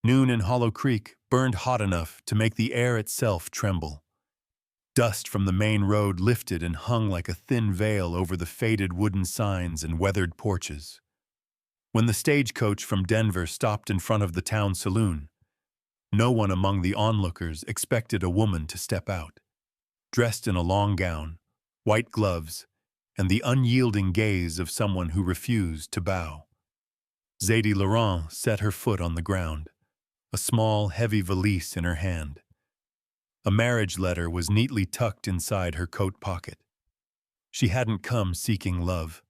Noon in Hollow Creek burned hot enough to make the air itself tremble. Dust from the main road lifted and hung like a thin veil over the faded wooden signs and weathered porches. When the stagecoach from Denver stopped in front of the town saloon, no one among the onlookers expected a woman to step out, dressed in a long gown, white gloves, and the unyielding gaze of someone who refused to bow. Zadie Laurent set her foot on the ground, a small, heavy valise in her hand. A marriage letter was neatly tucked inside her coat pocket. She hadn't come seeking love.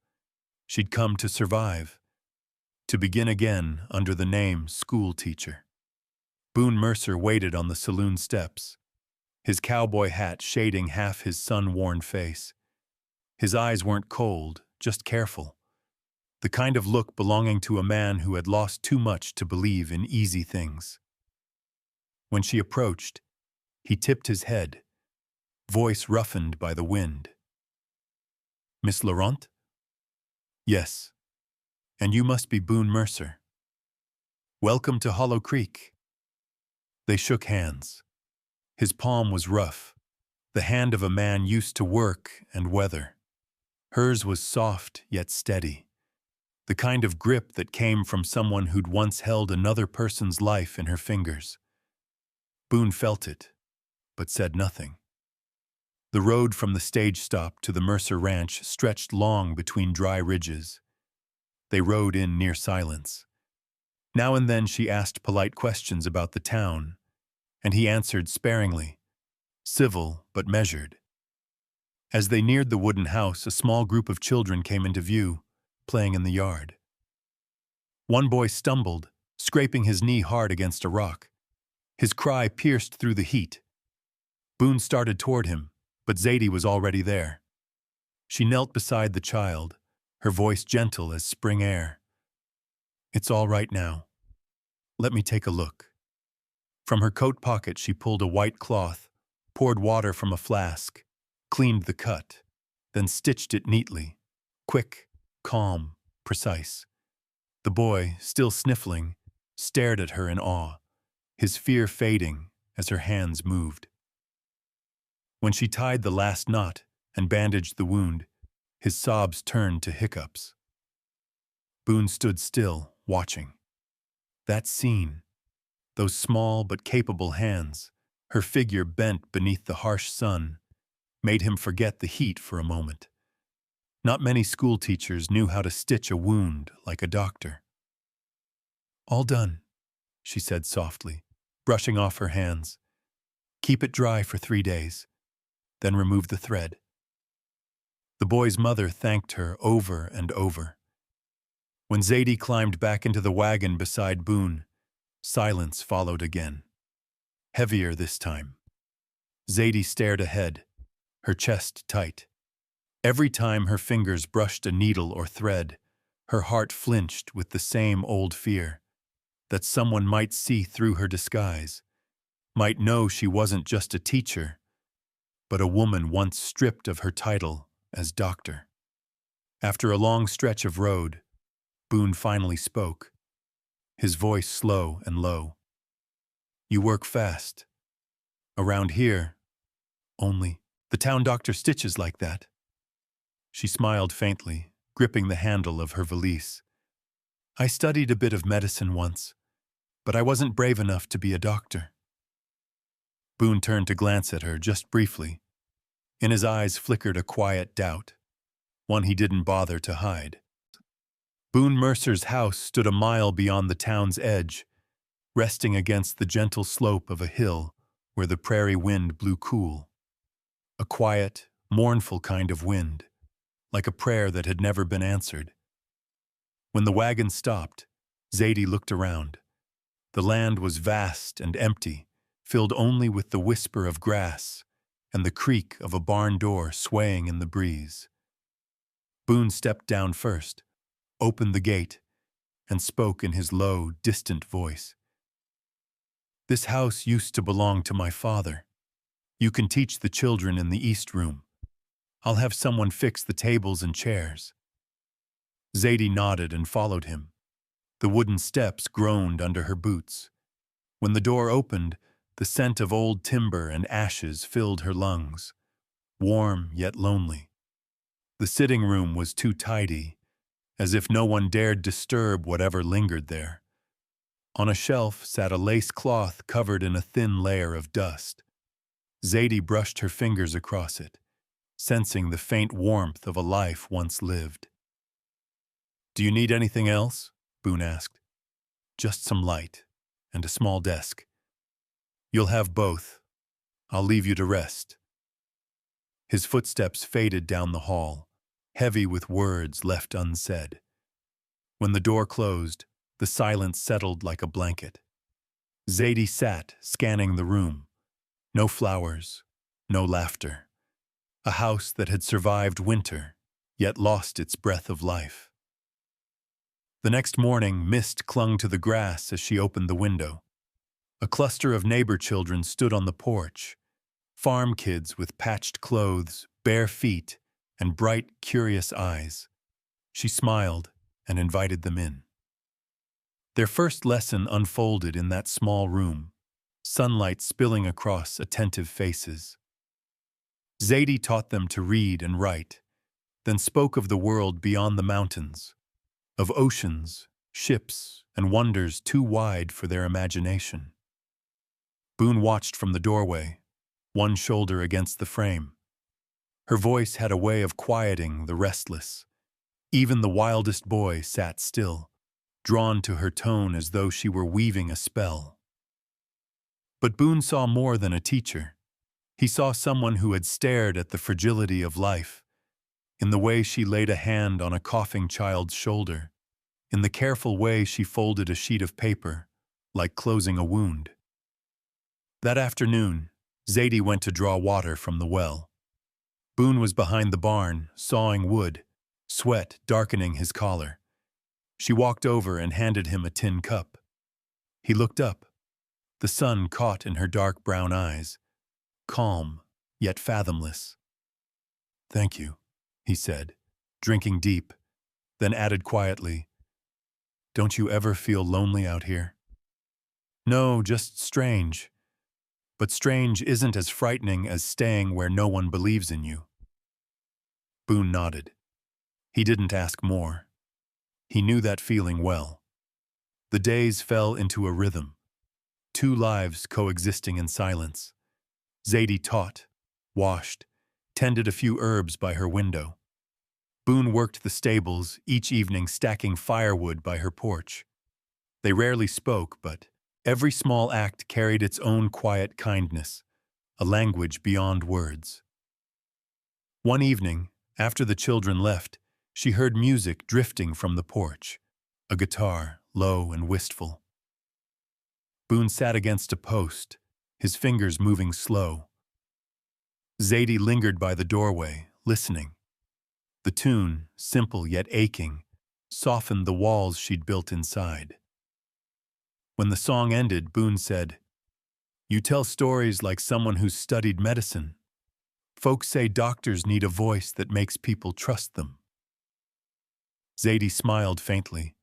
She'd come to survive, to begin again under the name school teacher. Boone Mercer waited on the saloon steps, his cowboy hat shading half his sun-worn face. His eyes weren't cold, just careful, the kind of look belonging to a man who had lost too much to believe in easy things. When she approached, he tipped his head, voice roughened by the wind. "Miss Laurent?" "Yes. And you must be Boone Mercer. Welcome to Hollow Creek." They shook hands. His palm was rough, the hand of a man used to work and weather. Hers was soft yet steady, the kind of grip that came from someone who'd once held another person's life in her fingers. Boone felt it, but said nothing. The road from the stage stop to the Mercer Ranch stretched long between dry ridges. They rode in near silence. Now and then she asked polite questions about the town, and he answered sparingly, civil but measured. As they neared the wooden house, a small group of children came into view, playing in the yard. One boy stumbled, scraping his knee hard against a rock. His cry pierced through the heat. Boone started toward him, but Zadie was already there. She knelt beside the child, her voice gentle as spring air. "It's all right now. Let me take a look." From her coat pocket she pulled a white cloth, poured water from a flask, cleaned the cut, then stitched it neatly, quick, calm, precise. The boy, still sniffling, stared at her in awe, his fear fading as her hands moved. When she tied the last knot and bandaged the wound, his sobs turned to hiccups. Boone stood still, watching. That scene, those small but capable hands, her figure bent beneath the harsh sun, made him forget the heat for a moment. Not many school teachers knew how to stitch a wound like a doctor. "All done," she said softly, brushing off her hands. "Keep it dry for 3 days, then remove the thread." The boy's mother thanked her over and over. When Zadie climbed back into the wagon beside Boone, silence followed again. Heavier this time. Zadie stared ahead, her chest tight. Every time her fingers brushed a needle or thread, her heart flinched with the same old fear, that someone might see through her disguise, might know she wasn't just a teacher, but a woman once stripped of her title as doctor. After a long stretch of road, Boone finally spoke, his voice slow and low. "You work fast. Around here, only the town doctor stitches like that." She smiled faintly, gripping the handle of her valise. "I studied a bit of medicine once, but I wasn't brave enough to be a doctor." Boone turned to glance at her just briefly. In his eyes flickered a quiet doubt, one he didn't bother to hide. Boone Mercer's house stood a mile beyond the town's edge, resting against the gentle slope of a hill where the prairie wind blew cool. A quiet, mournful kind of wind, like a prayer that had never been answered. When the wagon stopped, Zadie looked around. The land was vast and empty, filled only with the whisper of grass and the creak of a barn door swaying in the breeze. Boone stepped down first, opened the gate, and spoke in his low, distant voice. "This house used to belong to my father. You can teach the children in the East Room. I'll have someone fix the tables and chairs." Zadie nodded and followed him. The wooden steps groaned under her boots. When the door opened, the scent of old timber and ashes filled her lungs, warm yet lonely. The sitting room was too tidy, as if no one dared disturb whatever lingered there. On a shelf sat a lace cloth covered in a thin layer of dust. Zadie brushed her fingers across it, sensing the faint warmth of a life once lived. "Do you need anything else?" Boone asked. "Just some light and a small desk. You'll have both. I'll leave you to rest." His footsteps faded down the hall, heavy with words left unsaid. When the door closed, the silence settled like a blanket. Zadie sat, scanning the room. No flowers, no laughter. A house that had survived winter, yet lost its breath of life. The next morning, mist clung to the grass as she opened the window. A cluster of neighbor children stood on the porch, farm kids with patched clothes, bare feet, and bright, curious eyes. She smiled and invited them in. Their first lesson unfolded in that small room, sunlight spilling across attentive faces. Zadie taught them to read and write, then spoke of the world beyond the mountains, of oceans, ships, and wonders too wide for their imagination. Boone watched from the doorway, one shoulder against the frame. Her voice had a way of quieting the restless. Even the wildest boy sat still, drawn to her tone as though she were weaving a spell. But Boone saw more than a teacher. He saw someone who had stared at the fragility of life, in the way she laid a hand on a coughing child's shoulder, in the careful way she folded a sheet of paper, like closing a wound. That afternoon, Zadie went to draw water from the well. Boone was behind the barn, sawing wood, sweat darkening his collar. She walked over and handed him a tin cup. He looked up, the sun caught in her dark brown eyes, calm yet fathomless. "Thank you," he said, drinking deep, then added quietly, "Don't you ever feel lonely out here?" "No, just strange. But strange isn't as frightening as staying where no one believes in you." Boone nodded. He didn't ask more. He knew that feeling well. The days fell into a rhythm, two lives coexisting in silence. Zadie taught, washed, tended a few herbs by her window. Boone worked the stables, each evening stacking firewood by her porch. They rarely spoke, but every small act carried its own quiet kindness, a language beyond words. One evening, after the children left, she heard music drifting from the porch, a guitar, low and wistful. Boone sat against a post, his fingers moving slow. Zadie lingered by the doorway, listening. The tune, simple yet aching, softened the walls she'd built inside. When the song ended, Boone said, "You tell stories like someone who's studied medicine. Folks say doctors need a voice that makes people trust them." Zadie smiled faintly,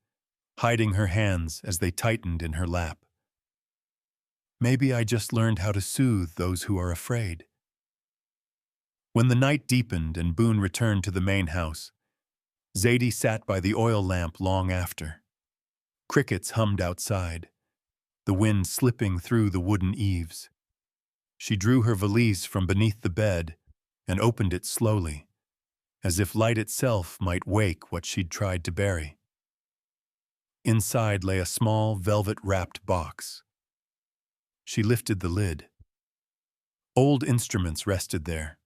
hiding her hands as they tightened in her lap. "Maybe I just learned how to soothe those who are afraid." When the night deepened and Boone returned to the main house, Zadie sat by the oil lamp long after. Crickets hummed outside, the wind slipping through the wooden eaves. She drew her valise from beneath the bed and opened it slowly, as if light itself might wake what she'd tried to bury. Inside lay a small, velvet-wrapped box. She lifted the lid. Old instruments rested there.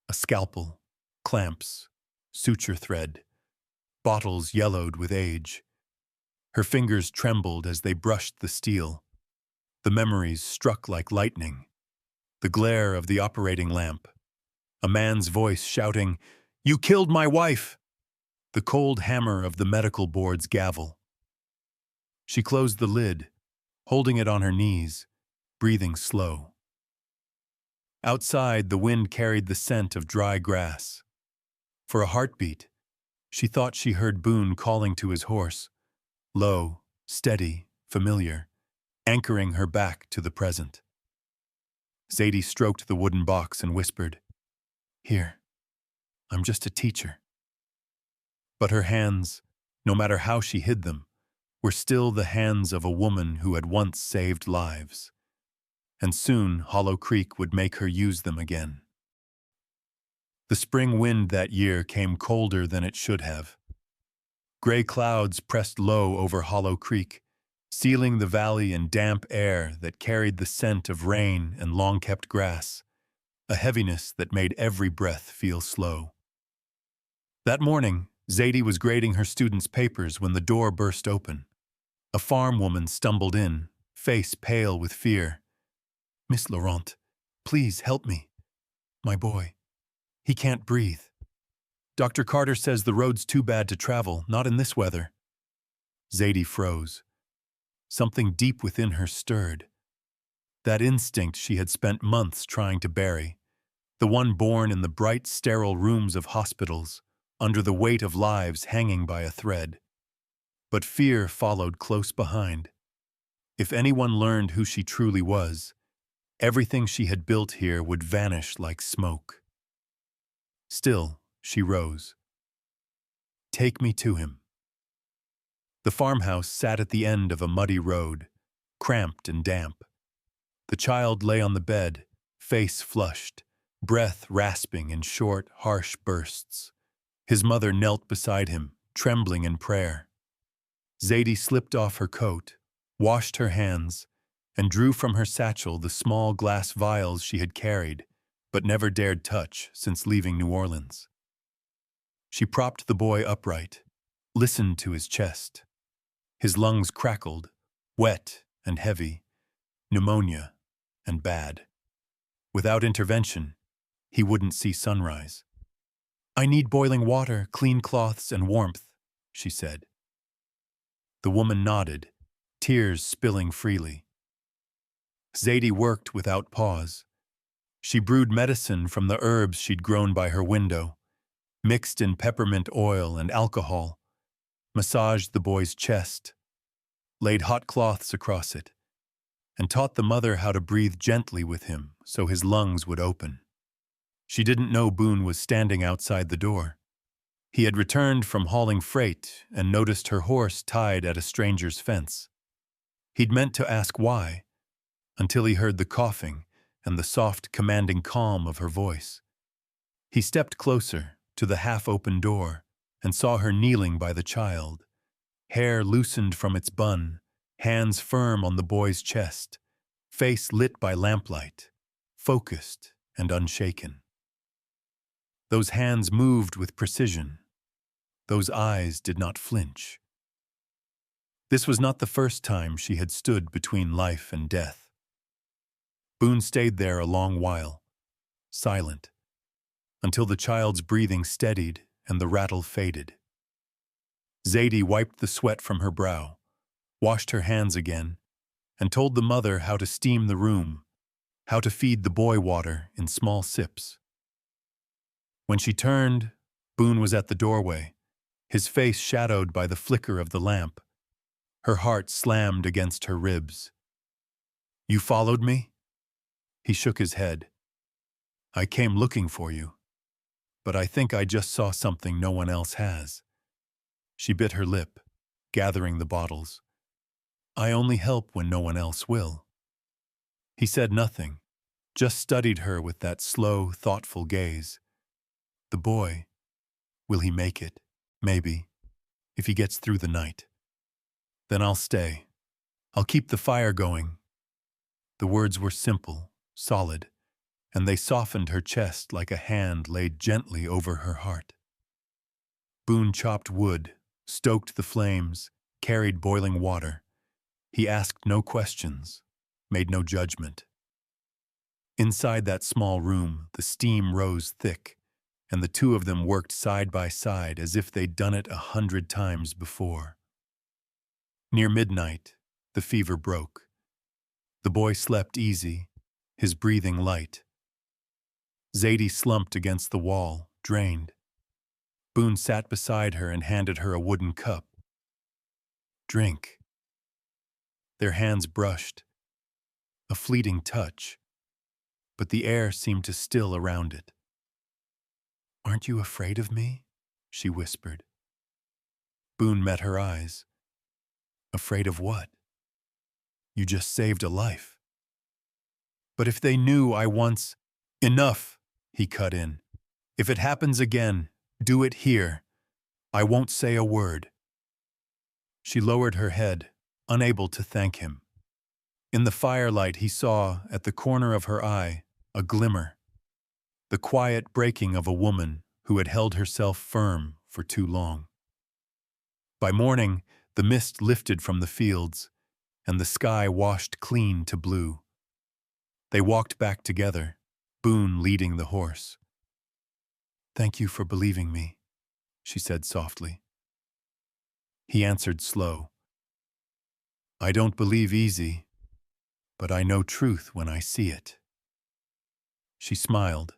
A scalpel, clamps, suture thread, bottles yellowed with age. Her fingers trembled as they brushed the steel. The memories struck like lightning. The glare of the operating lamp. A man's voice shouting, "You killed my wife!" The cold hammer of the medical board's gavel. She closed the lid, holding it on her knees, breathing slow. Outside, the wind carried the scent of dry grass. For a heartbeat, she thought she heard Boone calling to his horse, low, steady, familiar, anchoring her back to the present. Zadie stroked the wooden box and whispered, "Here, I'm just a teacher." But her hands, no matter how she hid them, were still the hands of a woman who had once saved lives. And soon Hollow Creek would make her use them again. The spring wind that year came colder than it should have. Gray clouds pressed low over Hollow Creek, sealing the valley in damp air that carried the scent of rain and long-kept grass, a heaviness that made every breath feel slow. That morning, Zadie was grading her students' papers when the door burst open. A farm woman stumbled in, face pale with fear. "Miss Laurent, please help me. My boy. He can't breathe. Dr. Carter says the road's too bad to travel, not in this weather." Zadie froze. Something deep within her stirred. That instinct she had spent months trying to bury, the one born in the bright, sterile rooms of hospitals, under the weight of lives hanging by a thread. But fear followed close behind. If anyone learned who she truly was, everything she had built here would vanish like smoke. Still, she rose. "Take me to him." The farmhouse sat at the end of a muddy road, cramped and damp. The child lay on the bed, face flushed, breath rasping in short, harsh bursts. His mother knelt beside him, trembling in prayer. Zadie slipped off her coat, washed her hands, and drew from her satchel the small glass vials she had carried, but never dared touch since leaving New Orleans. She propped the boy upright, listened to his chest. His lungs crackled, wet and heavy, pneumonia and bad. Without intervention, he wouldn't see sunrise. "I need boiling water, clean cloths, and warmth," she said. The woman nodded, tears spilling freely. Zadie worked without pause. She brewed medicine from the herbs she'd grown by her window, mixed in peppermint oil and alcohol, massaged the boy's chest, laid hot cloths across it, and taught the mother how to breathe gently with him so his lungs would open. She didn't know Boone was standing outside the door. He had returned from hauling freight and noticed her horse tied at a stranger's fence. He'd meant to ask why, until he heard the coughing and the soft, commanding calm of her voice. He stepped closer to the half-open door and saw her kneeling by the child, hair loosened from its bun, hands firm on the boy's chest, face lit by lamplight, focused and unshaken. Those hands moved with precision. Those eyes did not flinch. This was not the first time she had stood between life and death. Boone stayed there a long while, silent, until the child's breathing steadied and the rattle faded. Zadie wiped the sweat from her brow, washed her hands again, and told the mother how to steam the room, how to feed the boy water in small sips. When she turned, Boone was at the doorway, his face shadowed by the flicker of the lamp. Her heart slammed against her ribs. "You followed me?" He shook his head. "I came looking for you, but I think I just saw something no one else has." She bit her lip, gathering the bottles. "I only help when no one else will." He said nothing, just studied her with that slow, thoughtful gaze. "The boy, will he make it? Maybe, if he gets through the night. Then I'll stay. I'll keep the fire going." The words were simple, solid, and they softened her chest like a hand laid gently over her heart. Boone chopped wood, stoked the flames, carried boiling water. He asked no questions, made no judgment. Inside that small room, the steam rose thick, and the two of them worked side by side as if they'd done it 100 times before. Near midnight, the fever broke. The boy slept easy, his breathing light. Zadie slumped against the wall, drained. Boone sat beside her and handed her a wooden cup. "Drink." Their hands brushed, a fleeting touch, but the air seemed to still around it. "Aren't you afraid of me?" she whispered. Boone met her eyes. "Afraid of what? You just saved a life." "But if they knew I once—" "Enough," he cut in. "If it happens again, do it here. I won't say a word." She lowered her head, unable to thank him. In the firelight he saw, at the corner of her eye, a glimmer, the quiet breaking of a woman who had held herself firm for too long. By morning, the mist lifted from the fields, and the sky washed clean to blue. They walked back together, Boone leading the horse. "Thank you for believing me," she said softly. He answered slow. "I don't believe easy, but I know truth when I see it." She smiled,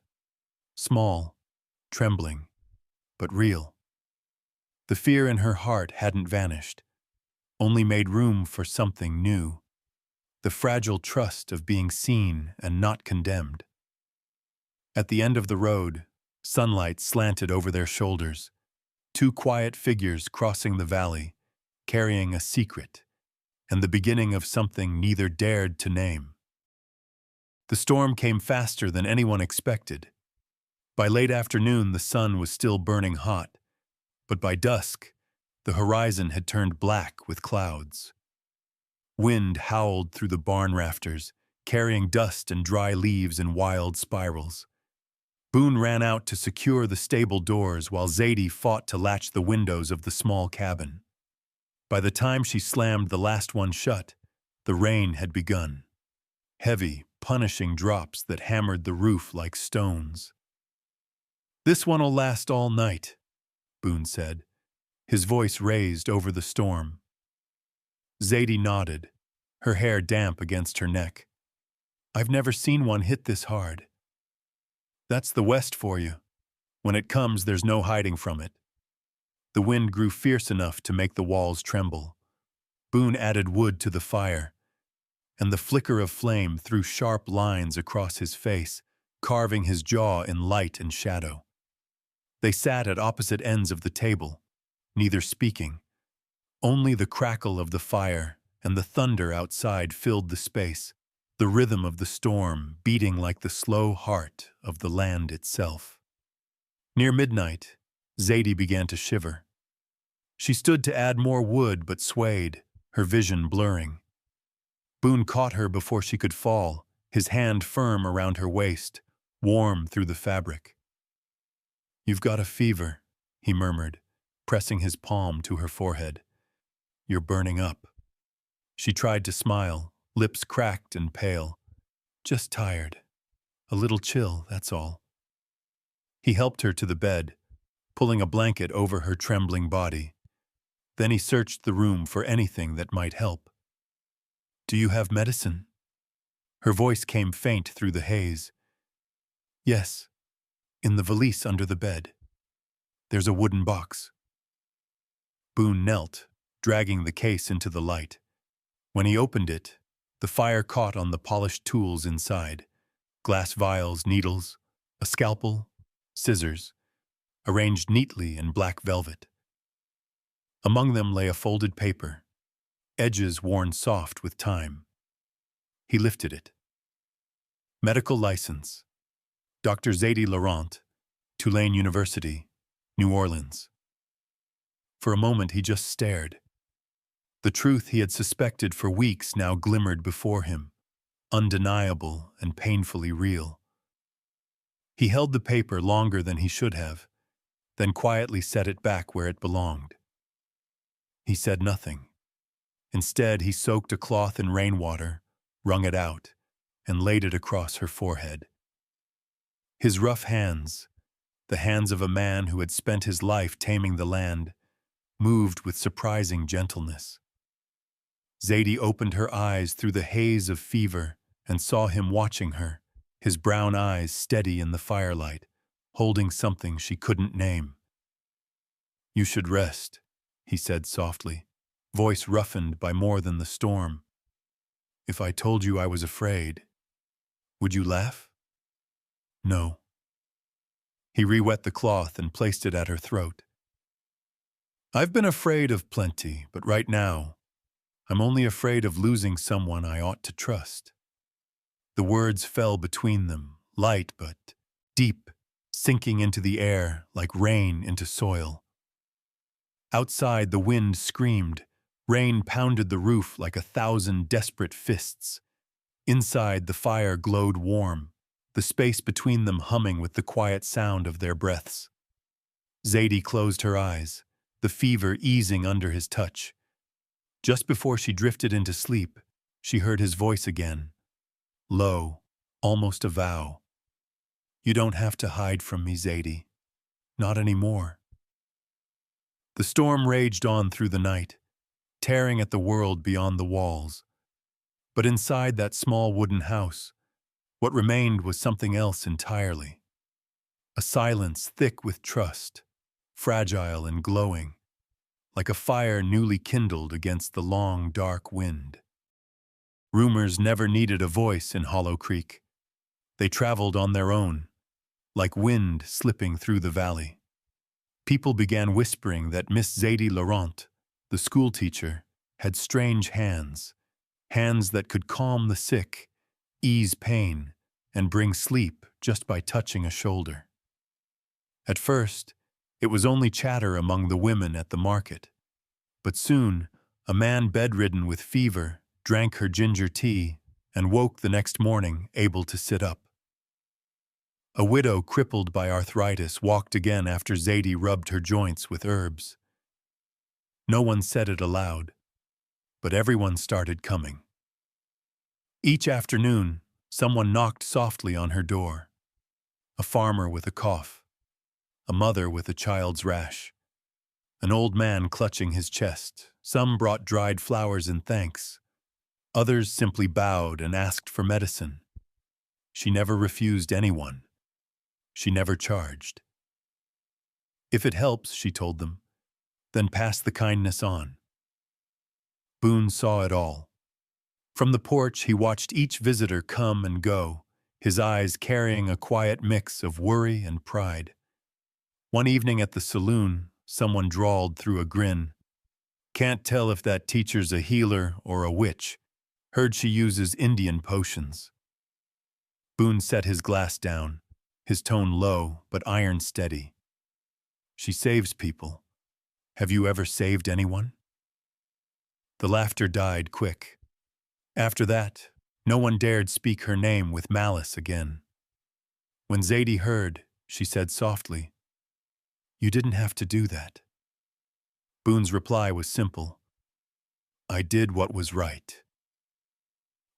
small, trembling, but real. The fear in her heart hadn't vanished, only made room for something new, the fragile trust of being seen and not condemned. At the end of the road, sunlight slanted over their shoulders, two quiet figures crossing the valley, carrying a secret, and the beginning of something neither dared to name. The storm came faster than anyone expected. By late afternoon, the sun was still burning hot, but by dusk, the horizon had turned black with clouds. Wind howled through the barn rafters, carrying dust and dry leaves in wild spirals. Boone ran out to secure the stable doors while Zadie fought to latch the windows of the small cabin. By the time she slammed the last one shut, the rain had begun. Heavy, punishing drops that hammered the roof like stones. "This one'll last all night," Boone said, his voice raised over the storm. Zadie nodded, her hair damp against her neck. "I've never seen one hit this hard." "That's the West for you. When it comes, there's no hiding from it." The wind grew fierce enough to make the walls tremble. Boone added wood to the fire, and the flicker of flame threw sharp lines across his face, carving his jaw in light and shadow. They sat at opposite ends of the table, neither speaking. Only the crackle of the fire and the thunder outside filled the space, the rhythm of the storm beating like the slow heart of the land itself. Near midnight, Zadie began to shiver. She stood to add more wood but swayed, her vision blurring. Boone caught her before she could fall, his hand firm around her waist, warm through the fabric. "You've got a fever," he murmured, pressing his palm to her forehead. "You're burning up." She tried to smile, lips cracked and pale. "Just tired. A little chill, that's all." He helped her to the bed, pulling a blanket over her trembling body. Then he searched the room for anything that might help. "Do you have medicine?" Her voice came faint through the haze. "Yes, in the valise under the bed. There's a wooden box." Boone knelt, dragging the case into the light. When he opened it, the fire caught on the polished tools inside: glass vials, needles, a scalpel, scissors, arranged neatly in black velvet. Among them lay a folded paper, edges worn soft with time. He lifted it. "Medical license. Dr. Zadie Laurent, Tulane University, New Orleans." For a moment he just stared. The truth he had suspected for weeks now glimmered before him, undeniable and painfully real. He held the paper longer than he should have, then quietly set it back where it belonged. He said nothing. Instead, he soaked a cloth in rainwater, wrung it out, and laid it across her forehead. His rough hands, the hands of a man who had spent his life taming the land, moved with surprising gentleness. Zadie opened her eyes through the haze of fever and saw him watching her, his brown eyes steady in the firelight, holding something she couldn't name. "You should rest," he said softly, voice roughened by more than the storm. If I told you I was afraid, would you laugh? No. He re-wet the cloth and placed it at her throat. I've been afraid of plenty, but right now, I'm only afraid of losing someone I ought to trust. The words fell between them, light but deep, sinking into the air like rain into soil. Outside, the wind screamed. Rain pounded the roof like 1,000 desperate fists. Inside, the fire glowed warm, the space between them humming with the quiet sound of their breaths. Zadie closed her eyes, the fever easing under his touch. Just before she drifted into sleep, she heard his voice again, low, almost a vow. You don't have to hide from me, Zadie. Not anymore. The storm raged on through the night, tearing at the world beyond the walls. But inside that small wooden house, what remained was something else entirely. A silence thick with trust, fragile and glowing, like a fire newly kindled against the long, dark wind. Rumors never needed a voice in Hollow Creek. They traveled on their own, like wind slipping through the valley. People began whispering that Miss Zadie Laurent, the schoolteacher, had strange hands, hands that could calm the sick, ease pain, and bring sleep just by touching a shoulder. At first, it was only chatter among the women at the market, but soon, a man bedridden with fever drank her ginger tea and woke the next morning able to sit up. A widow crippled by arthritis walked again after Zadie rubbed her joints with herbs. No one said it aloud, but everyone started coming. Each afternoon, someone knocked softly on her door. A farmer with a cough, a mother with a child's rash, an old man clutching his chest. Some brought dried flowers in thanks. Others simply bowed and asked for medicine. She never refused anyone. She never charged. If it helps, she told them, then pass the kindness on. Boone saw it all. From the porch, he watched each visitor come and go, his eyes carrying a quiet mix of worry and pride. One evening at the saloon, someone drawled through a grin, "Can't tell if that teacher's a healer or a witch. Heard she uses Indian potions." Boone set his glass down, his tone low but iron steady. "She saves people. Have you ever saved anyone?" The laughter died quick. After that, no one dared speak her name with malice again. When Zadie heard, she said softly, "You didn't have to do that." Boone's reply was simple, "I did what was right."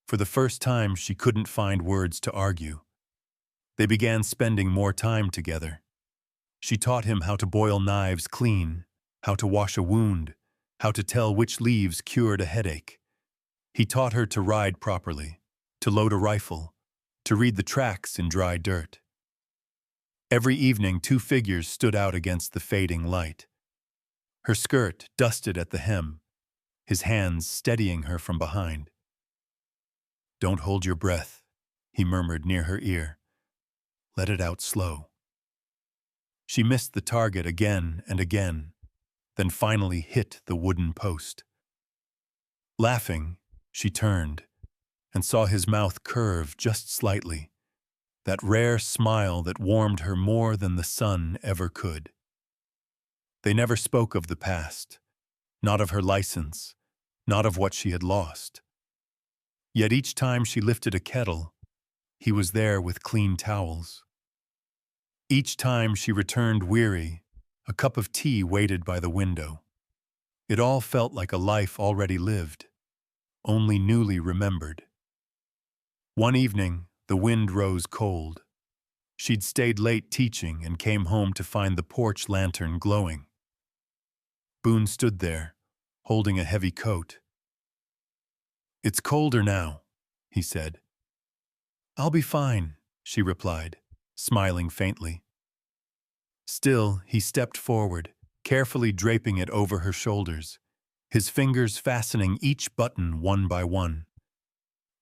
For the first time, she couldn't find words to argue. They began spending more time together. She taught him how to boil knives clean, how to wash a wound, how to tell which leaves cured a headache. He taught her to ride properly, to load a rifle, to read the tracks in dry dirt. Every evening, two figures stood out against the fading light. Her skirt dusted at the hem, his hands steadying her from behind. "Don't hold your breath," he murmured near her ear. "Let it out slow." She missed the target again and again, then finally hit the wooden post. Laughing, she turned and saw his mouth curve just slightly, that rare smile that warmed her more than the sun ever could. They never spoke of the past, not of her license, not of what she had lost. Yet each time she lifted a kettle, he was there with clean towels. Each time she returned weary, a cup of tea waited by the window. It all felt like a life already lived, only newly remembered. One evening, the wind rose cold. She'd stayed late teaching and came home to find the porch lantern glowing. Boone stood there, holding a heavy coat. "It's colder now," he said. "I'll be fine," she replied, smiling faintly. Still, he stepped forward, carefully draping it over her shoulders, his fingers fastening each button one by one.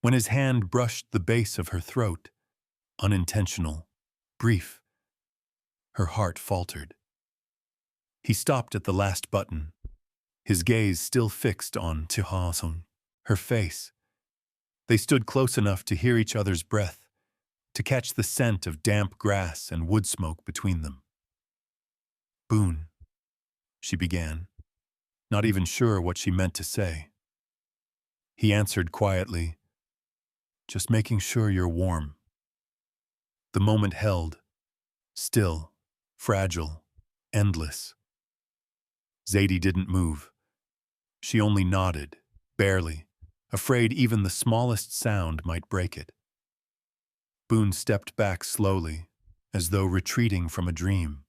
When his hand brushed the base of her throat, unintentional, brief, her heart faltered. He stopped at the last button, his gaze still fixed on Tihasun, her face. They stood close enough to hear each other's breath, to catch the scent of damp grass and wood smoke between them. "Boone," she began, not even sure what she meant to say. He answered quietly, "Just making sure you're warm." The moment held, still, fragile, endless. Zadie didn't move. She only nodded, barely, afraid even the smallest sound might break it. Boone stepped back slowly, as though retreating from a dream.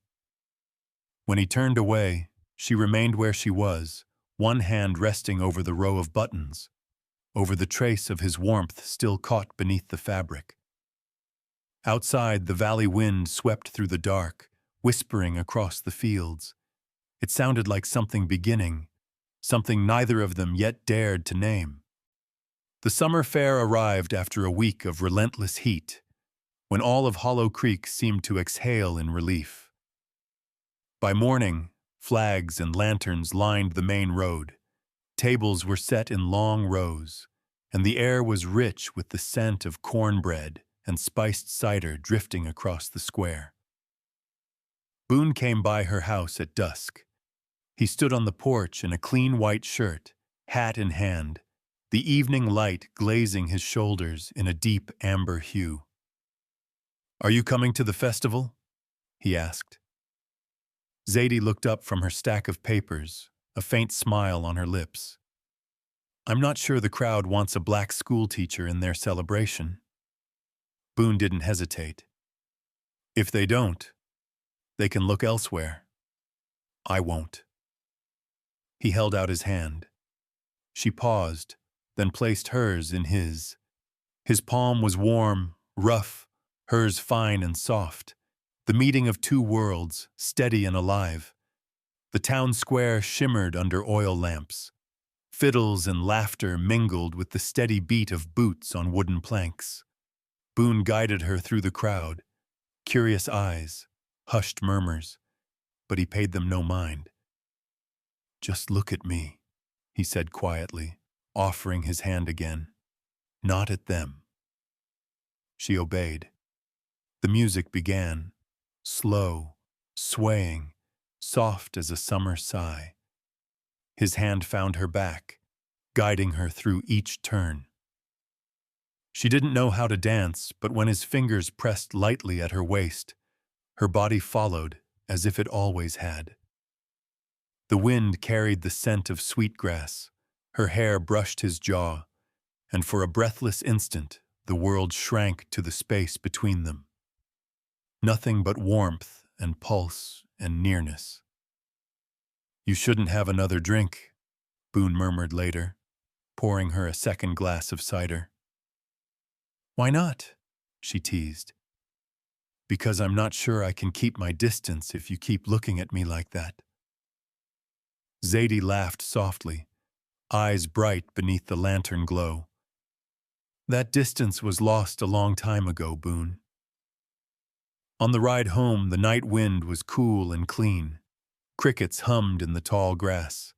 When he turned away, she remained where she was, one hand resting over the row of buttons, over the trace of his warmth still caught beneath the fabric. Outside, the valley wind swept through the dark, whispering across the fields. It sounded like something beginning, something neither of them yet dared to name. The summer fair arrived after a week of relentless heat, when all of Hollow Creek seemed to exhale in relief. By morning, flags and lanterns lined the main road. Tables were set in long rows, and the air was rich with the scent of cornbread and spiced cider drifting across the square. Boone came by her house at dusk. He stood on the porch in a clean white shirt, hat in hand, the evening light glazing his shoulders in a deep amber hue. "Are you coming to the festival?" he asked. Zadie looked up from her stack of papers, a faint smile on her lips. "I'm not sure the crowd wants a black schoolteacher in their celebration." Boone didn't hesitate. "If they don't, they can look elsewhere. I won't." He held out his hand. She paused, then placed hers in his. His palm was warm, rough, hers fine and soft, the meeting of two worlds, steady and alive. The town square shimmered under oil lamps. Fiddles and laughter mingled with the steady beat of boots on wooden planks. Boone guided her through the crowd, curious eyes, hushed murmurs, but he paid them no mind. "Just look at me," he said quietly, offering his hand again. "Not at them." She obeyed. The music began, slow, swaying, soft as a summer sigh. His hand found her back, guiding her through each turn. She didn't know how to dance, but when his fingers pressed lightly at her waist, her body followed as if it always had. The wind carried the scent of sweetgrass, her hair brushed his jaw, and for a breathless instant the world shrank to the space between them. Nothing but warmth and pulse and nearness. "You shouldn't have another drink," Boone murmured later, pouring her a second glass of cider. "Why not?" she teased. "Because I'm not sure I can keep my distance if you keep looking at me like that." Zadie laughed softly, eyes bright beneath the lantern glow. "That distance was lost a long time ago, Boone." On the ride home, the night wind was cool and clean. Crickets hummed in the tall grass.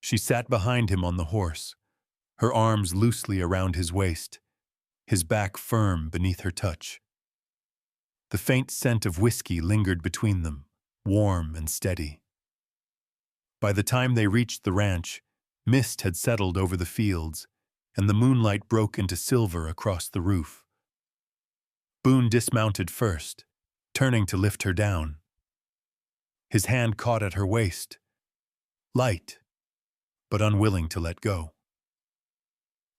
She sat behind him on the horse, her arms loosely around his waist, his back firm beneath her touch. The faint scent of whiskey lingered between them, warm and steady. By the time they reached the ranch, mist had settled over the fields, and the moonlight broke into silver across the roof. Boone dismounted first, turning to lift her down. His hand caught at her waist, light, but unwilling to let go.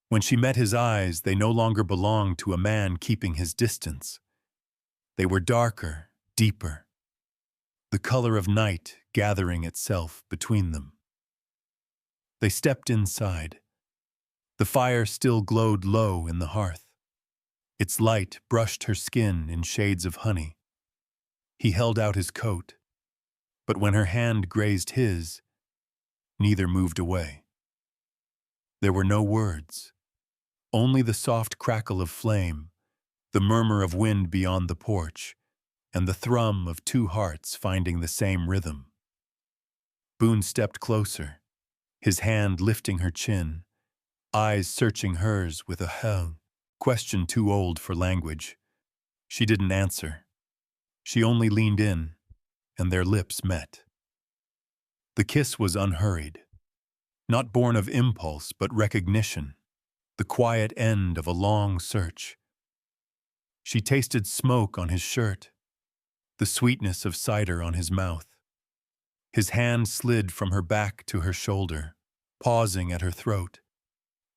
When she met his eyes, they no longer belonged to a man keeping his distance. They were darker, deeper, the color of night gathering itself between them. They stepped inside. The fire still glowed low in the hearth. Its light brushed her skin in shades of honey. He held out his coat, but when her hand grazed his, neither moved away. There were no words, Only the soft crackle of flame, the murmur of wind beyond the porch, and the thrum of two hearts finding the same rhythm. Boone stepped closer, his hand lifting her chin, eyes searching hers with a question too old for language. She didn't answer. She only leaned in, and their lips met. The kiss was unhurried, not born of impulse but recognition, the quiet end of a long search. She tasted smoke on his shirt, the sweetness of cider on his mouth. His hand slid from her back to her shoulder, pausing at her throat,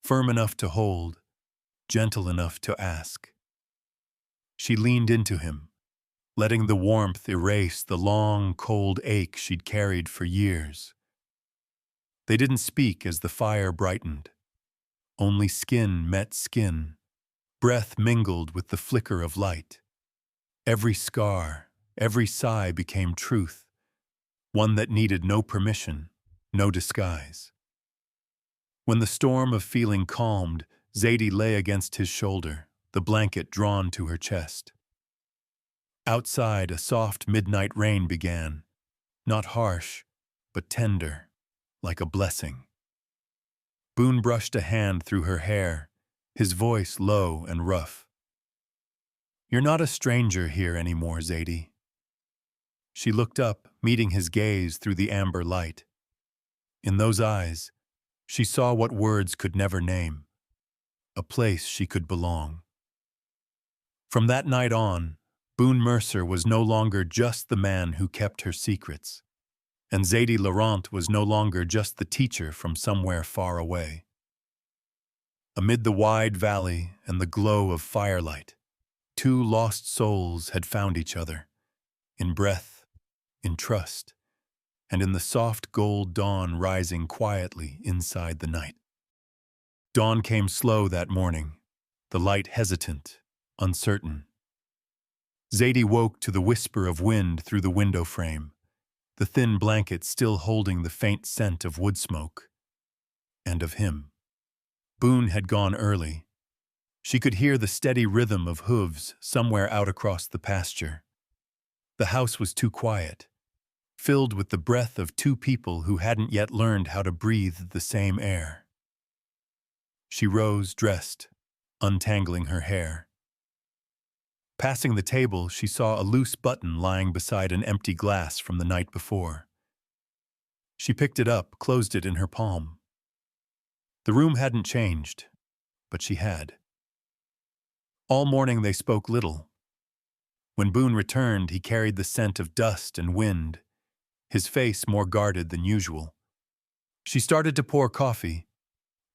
firm enough to hold, gentle enough to ask. She leaned into him, letting the warmth erase the long, cold ache she'd carried for years. They didn't speak as the fire brightened. Only skin met skin, breath mingled with the flicker of light. Every scar, every sigh became truth, one that needed no permission, no disguise. When the storm of feeling calmed, Zadie lay against his shoulder, the blanket drawn to her chest. Outside, a soft midnight rain began, not harsh, but tender, like a blessing. Boone brushed a hand through her hair, his voice low and rough. "You're not a stranger here anymore, Zadie." She looked up, meeting his gaze through the amber light. In those eyes, she saw what words could never name, a place she could belong. From that night on, Boone Mercer was no longer just the man who kept her secrets, and Zadie Laurent was no longer just the teacher from somewhere far away. Amid the wide valley and the glow of firelight, two lost souls had found each other, in breath, in trust, and in the soft gold dawn rising quietly inside the night. Dawn came slow that morning, the light hesitant, uncertain. Zadie woke to the whisper of wind through the window frame, the thin blanket still holding the faint scent of wood smoke, and of him. Boone had gone early. She could hear the steady rhythm of hooves somewhere out across the pasture. The house was too quiet, filled with the breath of two people who hadn't yet learned how to breathe the same air. She rose, dressed, untangling her hair. Passing the table, she saw a loose button lying beside an empty glass from the night before. She picked it up, closed it in her palm. The room hadn't changed, but she had. All morning they spoke little. When Boone returned, he carried the scent of dust and wind, his face more guarded than usual. She started to pour coffee,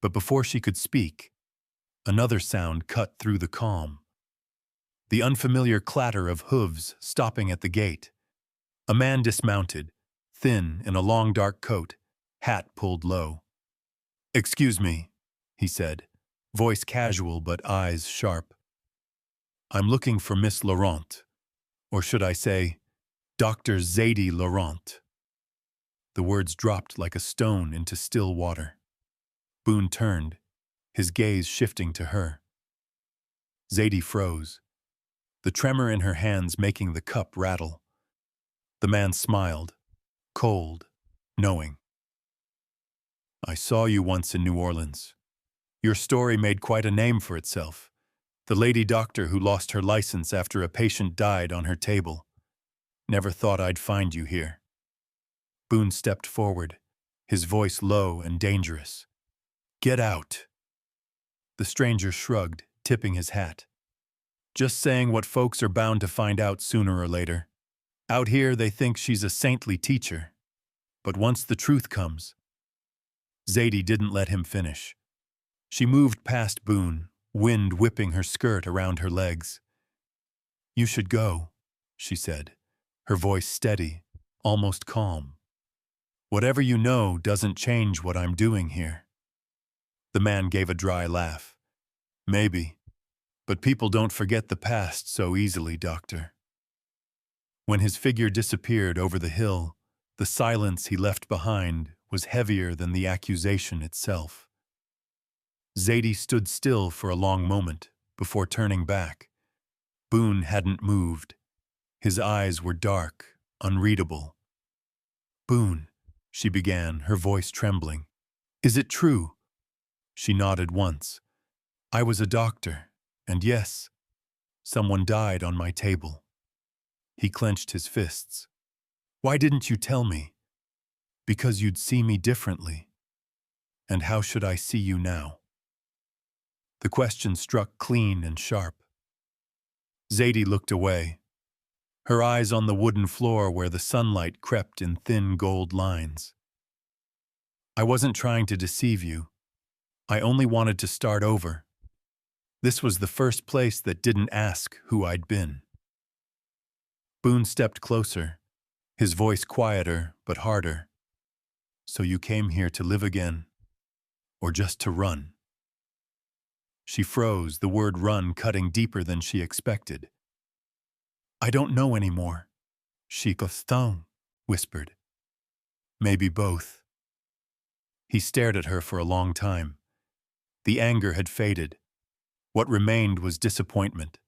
but before she could speak, another sound cut through the calm. The unfamiliar clatter of hooves stopping at the gate. A man dismounted, thin in a long dark coat, hat pulled low. "Excuse me," he said, voice casual but eyes sharp. "I'm looking for Miss Laurent, or should I say, Dr. Zadie Laurent." The words dropped like a stone into still water. Boone turned, his gaze shifting to her. Zadie froze, the tremor in her hands making the cup rattle. The man smiled, cold, knowing. "I saw you once in New Orleans. Your story made quite a name for itself. The lady doctor who lost her license after a patient died on her table. Never thought I'd find you here." Boone stepped forward, his voice low and dangerous. "Get out." The stranger shrugged, tipping his hat. "Just saying what folks are bound to find out sooner or later. Out here they think she's a saintly teacher. But once the truth comes..." Zadie didn't let him finish. She moved past Boone, wind whipping her skirt around her legs. "You should go," she said, her voice steady, almost calm. "Whatever you know doesn't change what I'm doing here." The man gave a dry laugh. "Maybe. But people don't forget the past so easily, Doctor." When his figure disappeared over the hill, the silence he left behind was heavier than the accusation itself. Zadie stood still for a long moment before turning back. Boone hadn't moved. His eyes were dark, unreadable. "Boone," she began, her voice trembling. "Is it true?" She nodded once. "I was a doctor, and yes, someone died on my table." He clenched his fists. "Why didn't you tell me?" "Because you'd see me differently. And how should I see you now?" The question struck clean and sharp. Zadie looked away, her eyes on the wooden floor where the sunlight crept in thin gold lines. "I wasn't trying to deceive you. I only wanted to start over. This was the first place that didn't ask who I'd been." Boone stepped closer, his voice quieter but harder. "So you came here to live again, or just to run?" She froze, the word run cutting deeper than she expected. "I don't know anymore," she whispered. "Maybe both." He stared at her for a long time. The anger had faded. What remained was disappointment,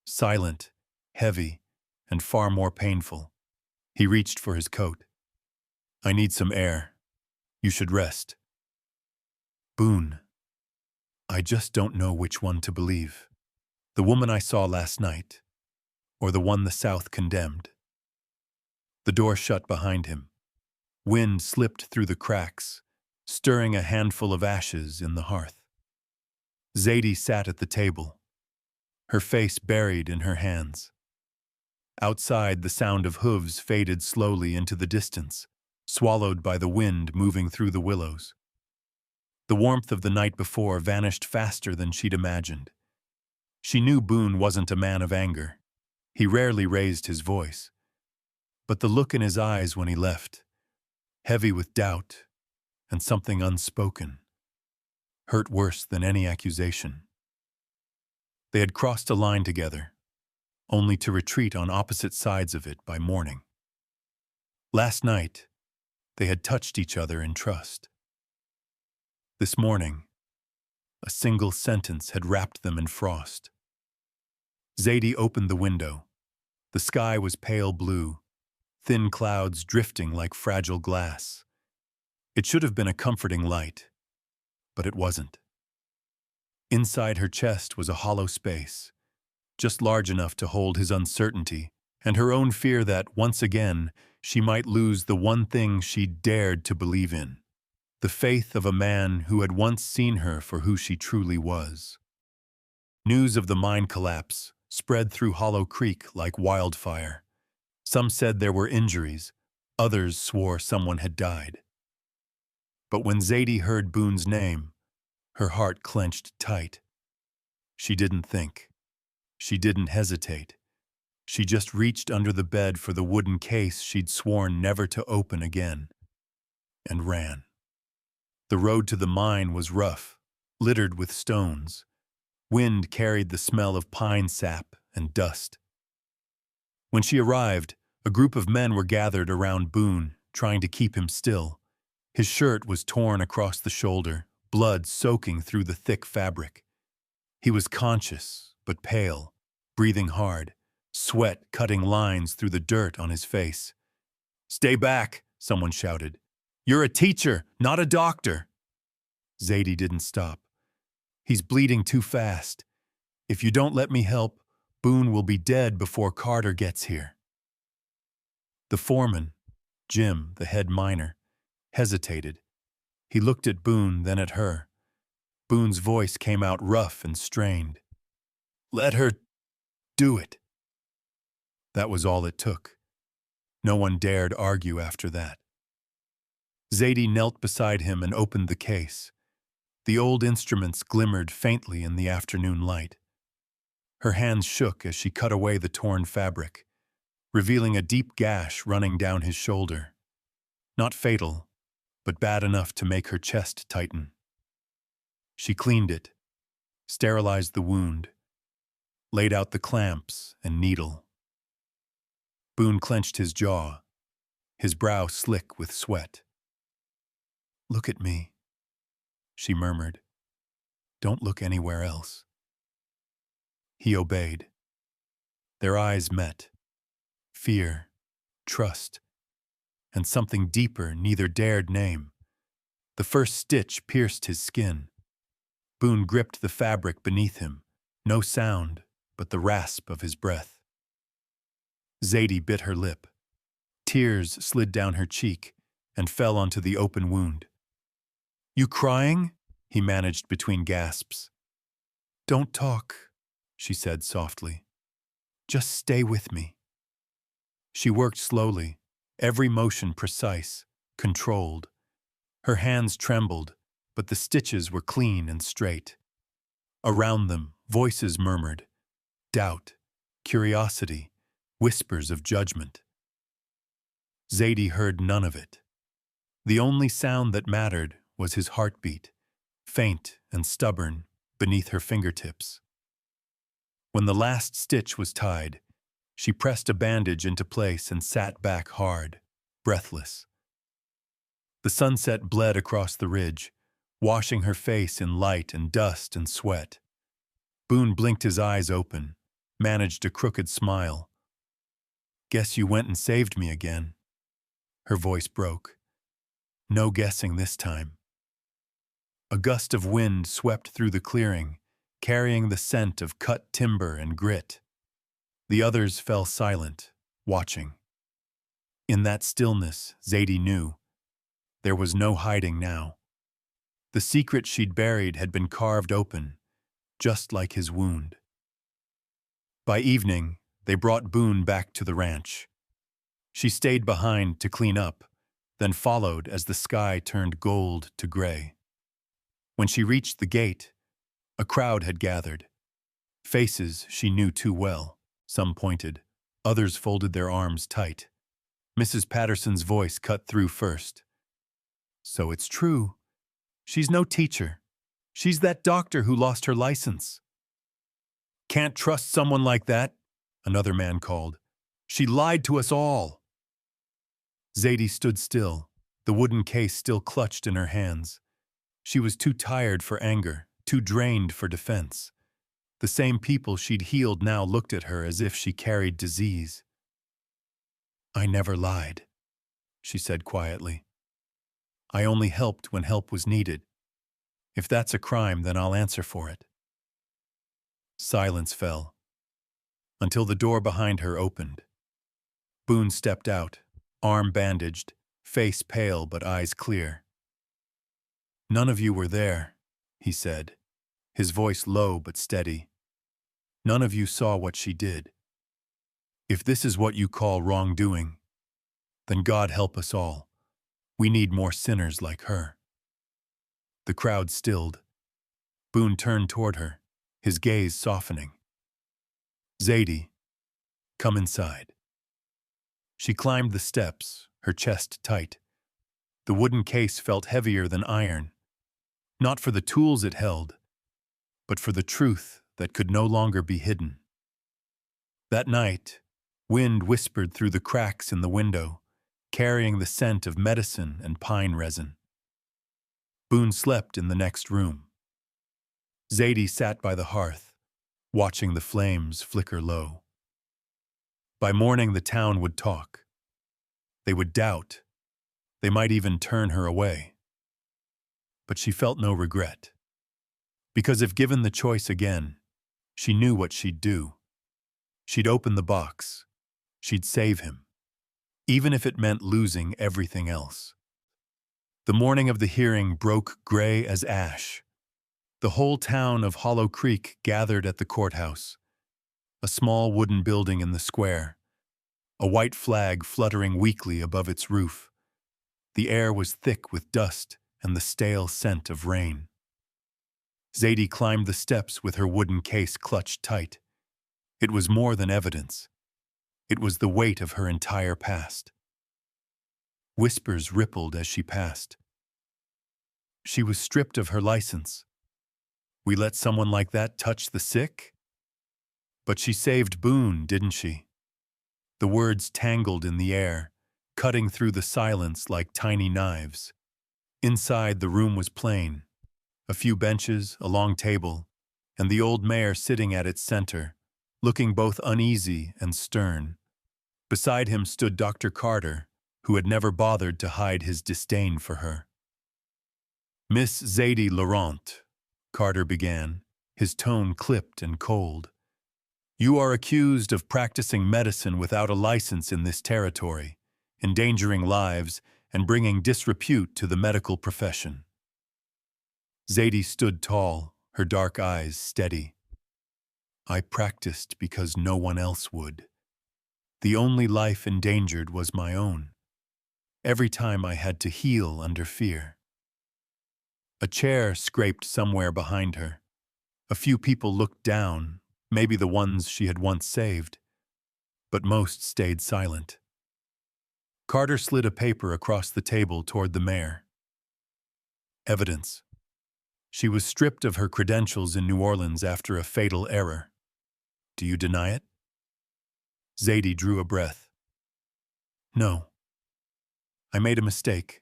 silent, heavy, and far more painful. He reached for his coat. "I need some air. You should rest." "Boone, I just don't know which one to believe. The woman I saw last night, or the one the South condemned." The door shut behind him. Wind slipped through the cracks, stirring a handful of ashes in the hearth. Zadie sat at the table, her face buried in her hands. Outside, the sound of hooves faded slowly into the distance, swallowed by the wind moving through the willows. The warmth of the night before vanished faster than she'd imagined. She knew Boone wasn't a man of anger. He rarely raised his voice. But the look in his eyes when he left, heavy with doubt and something unspoken, hurt worse than any accusation. They had crossed a line together, only to retreat on opposite sides of it by morning. Last night, they had touched each other in trust. This morning, a single sentence had wrapped them in frost. Zadie opened the window. The sky was pale blue, thin clouds drifting like fragile glass. It should have been a comforting light, but it wasn't. Inside her chest was a hollow space, just large enough to hold his uncertainty and her own fear that, once again, she might lose the one thing she'd dared to believe in, the faith of a man who had once seen her for who she truly was. News of the mine collapse spread through Hollow Creek like wildfire. Some said there were injuries, others swore someone had died. But when Zadie heard Boone's name, her heart clenched tight. She didn't think. She didn't hesitate. She just reached under the bed for the wooden case she'd sworn never to open again, and ran. The road to the mine was rough, littered with stones. Wind carried the smell of pine sap and dust. When she arrived, a group of men were gathered around Boone, trying to keep him still. His shirt was torn across the shoulder, blood soaking through the thick fabric. He was conscious, but pale, breathing hard, sweat cutting lines through the dirt on his face. "Stay back," someone shouted. "You're a teacher, not a doctor." Zadie didn't stop. "He's bleeding too fast. If you don't let me help, Boone will be dead before Carter gets here." The foreman, Jim, the head miner, hesitated. He looked at Boone, then at her. Boone's voice came out rough and strained. "Let her do it." That was all it took. No one dared argue after that. Zadie knelt beside him and opened the case. The old instruments glimmered faintly in the afternoon light. Her hands shook as she cut away the torn fabric, revealing a deep gash running down his shoulder. Not fatal, but bad enough to make her chest tighten. She cleaned it, sterilized the wound, laid out the clamps and needle. Boone clenched his jaw, his brow slick with sweat. "Look at me," she murmured. Don't look anywhere else." He obeyed. Their eyes met. Fear, trust, and something deeper neither dared name. The first stitch pierced his skin. Boone gripped the fabric beneath him. No sound, but the rasp of his breath. Zadie bit her lip. Tears slid down her cheek and fell onto the open wound. "You crying?" he managed between gasps. "Don't talk," she said softly. "Just stay with me." She worked slowly, every motion precise, controlled. Her hands trembled, but the stitches were clean and straight. Around them, voices murmured. Doubt, curiosity, whispers of judgment. Zadie heard none of it. The only sound that mattered was his heartbeat, faint and stubborn, beneath her fingertips. When the last stitch was tied, she pressed a bandage into place and sat back hard, breathless. The sunset bled across the ridge, washing her face in light and dust and sweat. Boone blinked his eyes open, managed a crooked smile. "Guess you went and saved me again." Her voice broke. No guessing this time. A gust of wind swept through the clearing, carrying the scent of cut timber and grit. The others fell silent, watching. In that stillness, Zadie knew. There was no hiding now. The secret she'd buried had been carved open, just like his wound. By evening, they brought Boone back to the ranch. She stayed behind to clean up, then followed as the sky turned gold to gray. When she reached the gate, a crowd had gathered. Faces she knew too well. Some pointed, others folded their arms tight. Mrs. Patterson's voice cut through first. "So it's true. She's no teacher. She's that doctor who lost her license." "Can't trust someone like that," another man called. "She lied to us all." Zadie stood still, the wooden case still clutched in her hands. She was too tired for anger, too drained for defense. The same people she'd healed now looked at her as if she carried disease. "I never lied," she said quietly. "I only helped when help was needed. If that's a crime, then I'll answer for it." Silence fell, until the door behind her opened. Boone stepped out, arm bandaged, face pale but eyes clear. "None of you were there," he said, his voice low but steady. "None of you saw what she did. If this is what you call wrongdoing, then God help us all. We need more sinners like her." The crowd stilled. Boone turned toward her, his gaze softening. "Zadie, come inside." She climbed the steps, her chest tight. The wooden case felt heavier than iron, not for the tools it held, but for the truth that could no longer be hidden. That night, wind whispered through the cracks in the window, carrying the scent of medicine and pine resin. Boone slept in the next room. Zadie sat by the hearth, watching the flames flicker low. By morning, the town would talk. They would doubt. They might even turn her away. But she felt no regret. Because if given the choice again, she knew what she'd do. She'd open the box. She'd save him, even if it meant losing everything else. The morning of the hearing broke gray as ash. The whole town of Hollow Creek gathered at the courthouse, a small wooden building in the square, a white flag fluttering weakly above its roof. The air was thick with dust and the stale scent of rain. Zadie climbed the steps with her wooden case clutched tight. It was more than evidence. It was the weight of her entire past. Whispers rippled as she passed. She was stripped of her license. We let someone like that touch the sick? But she saved Boone, didn't she? The words tangled in the air, cutting through the silence like tiny knives. Inside, the room was plain. A few benches, a long table, and the old mayor sitting at its center, looking both uneasy and stern. Beside him stood Dr. Carter, who had never bothered to hide his disdain for her. "Miss Zadie Laurent," Carter began, his tone clipped and cold. "You are accused of practicing medicine without a license in this territory, endangering lives and bringing disrepute to the medical profession." Zadie stood tall, her dark eyes steady. "I practiced because no one else would. The only life endangered was my own. Every time I had to heal under fear." A chair scraped somewhere behind her. A few people looked down, maybe the ones she had once saved, but most stayed silent. Carter slid a paper across the table toward the mayor. "Evidence. She was stripped of her credentials in New Orleans after a fatal error. Do you deny it?" Zadie drew a breath. "No. I made a mistake,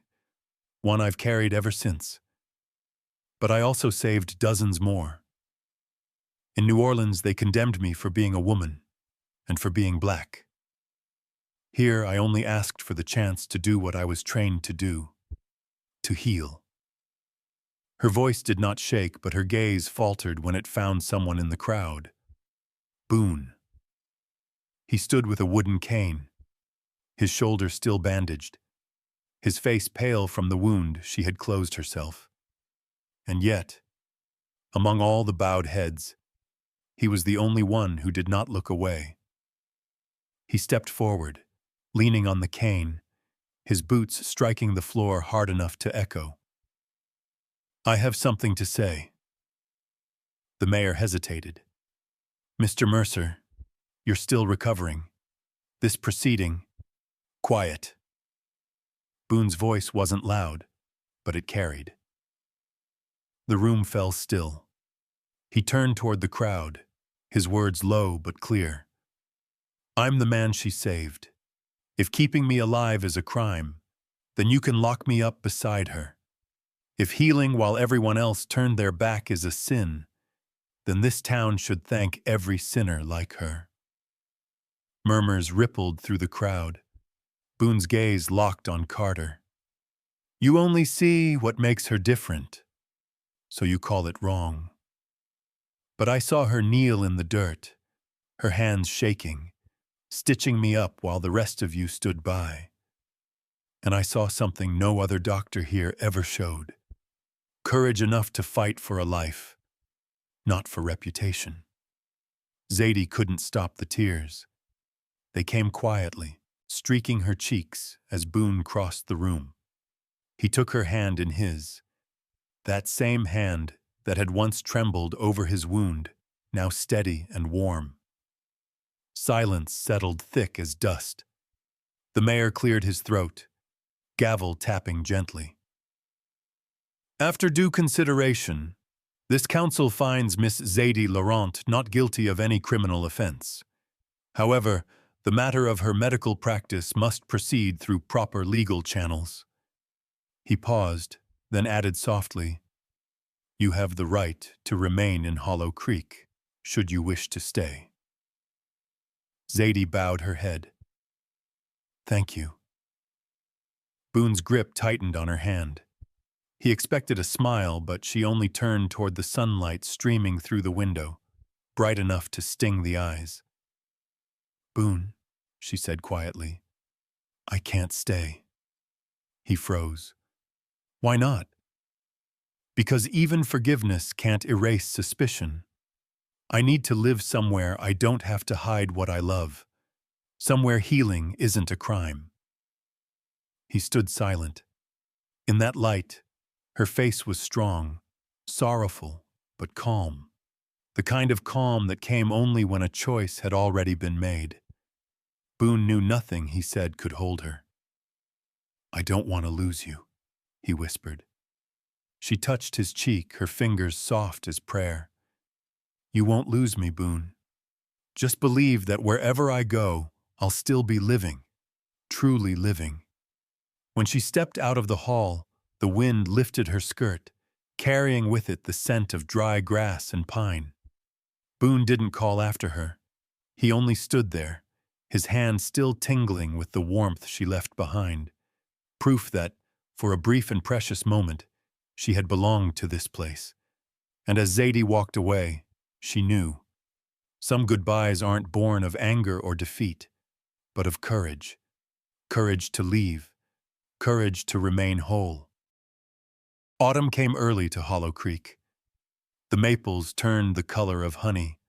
one I've carried ever since. But I also saved dozens more. In New Orleans, they condemned me for being a woman and for being black. Here, I only asked for the chance to do what I was trained to do, to heal." Her voice did not shake, but her gaze faltered when it found someone in the crowd. Boone. He stood with a wooden cane, his shoulder still bandaged, his face pale from the wound she had closed herself. And yet, among all the bowed heads, he was the only one who did not look away. He stepped forward, leaning on the cane, his boots striking the floor hard enough to echo. "I have something to say." The mayor hesitated. "Mr. Mercer, you're still recovering. This proceeding—" "Quiet." Boone's voice wasn't loud, but it carried. The room fell still. He turned toward the crowd, his words low but clear. "I'm the man she saved. If keeping me alive is a crime, then you can lock me up beside her. If healing while everyone else turned their back is a sin, then this town should thank every sinner like her." Murmurs rippled through the crowd. Boone's gaze locked on Carter. "You only see what makes her different, so you call it wrong. But I saw her kneel in the dirt, her hands shaking, stitching me up while the rest of you stood by. And I saw something no other doctor here ever showed. Courage enough to fight for a life, not for reputation." Zadie couldn't stop the tears. They came quietly, streaking her cheeks as Boone crossed the room. He took her hand in his, that same hand that had once trembled over his wound, now steady and warm. Silence settled thick as dust. The mayor cleared his throat, gavel tapping gently. "After due consideration, this council finds Miss Zadie Laurent not guilty of any criminal offense. However, the matter of her medical practice must proceed through proper legal channels." He paused, then added softly, "You have the right to remain in Hollow Creek, should you wish to stay." Zadie bowed her head. "Thank you." Boone's grip tightened on her hand. He expected a smile, but she only turned toward the sunlight streaming through the window, bright enough to sting the eyes. "Boone," she said quietly, "I can't stay." He froze. "Why not?" "Because even forgiveness can't erase suspicion. I need to live somewhere I don't have to hide what I love, somewhere healing isn't a crime." He stood silent. In that light, her face was strong, sorrowful, but calm. The kind of calm that came only when a choice had already been made. Boone knew nothing he said could hold her. "I don't want to lose you," he whispered. She touched his cheek, her fingers soft as prayer. "You won't lose me, Boone. Just believe that wherever I go, I'll still be living, truly living." When she stepped out of the hall, the wind lifted her skirt, carrying with it the scent of dry grass and pine. Boone didn't call after her. He only stood there, his hand still tingling with the warmth she left behind, proof that, for a brief and precious moment, she had belonged to this place. And as Zadie walked away, she knew. Some goodbyes aren't born of anger or defeat, but of courage. Courage to leave. Courage to remain whole. Autumn came early to Hollow Creek. The maples turned the color of honey,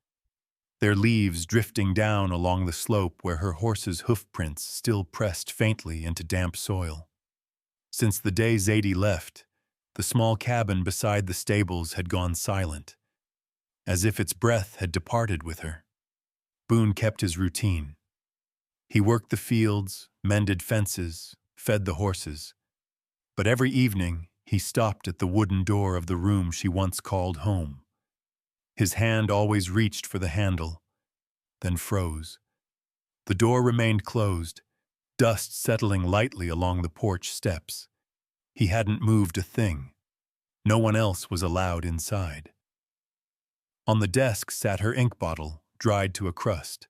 their leaves drifting down along the slope where her horse's hoofprints still pressed faintly into damp soil. Since the day Zadie left, the small cabin beside the stables had gone silent, as if its breath had departed with her. Boone kept his routine. He worked the fields, mended fences, fed the horses. But every evening, he stopped at the wooden door of the room she once called home. His hand always reached for the handle, then froze. The door remained closed, dust settling lightly along the porch steps. He hadn't moved a thing. No one else was allowed inside. On the desk sat her ink bottle, dried to a crust.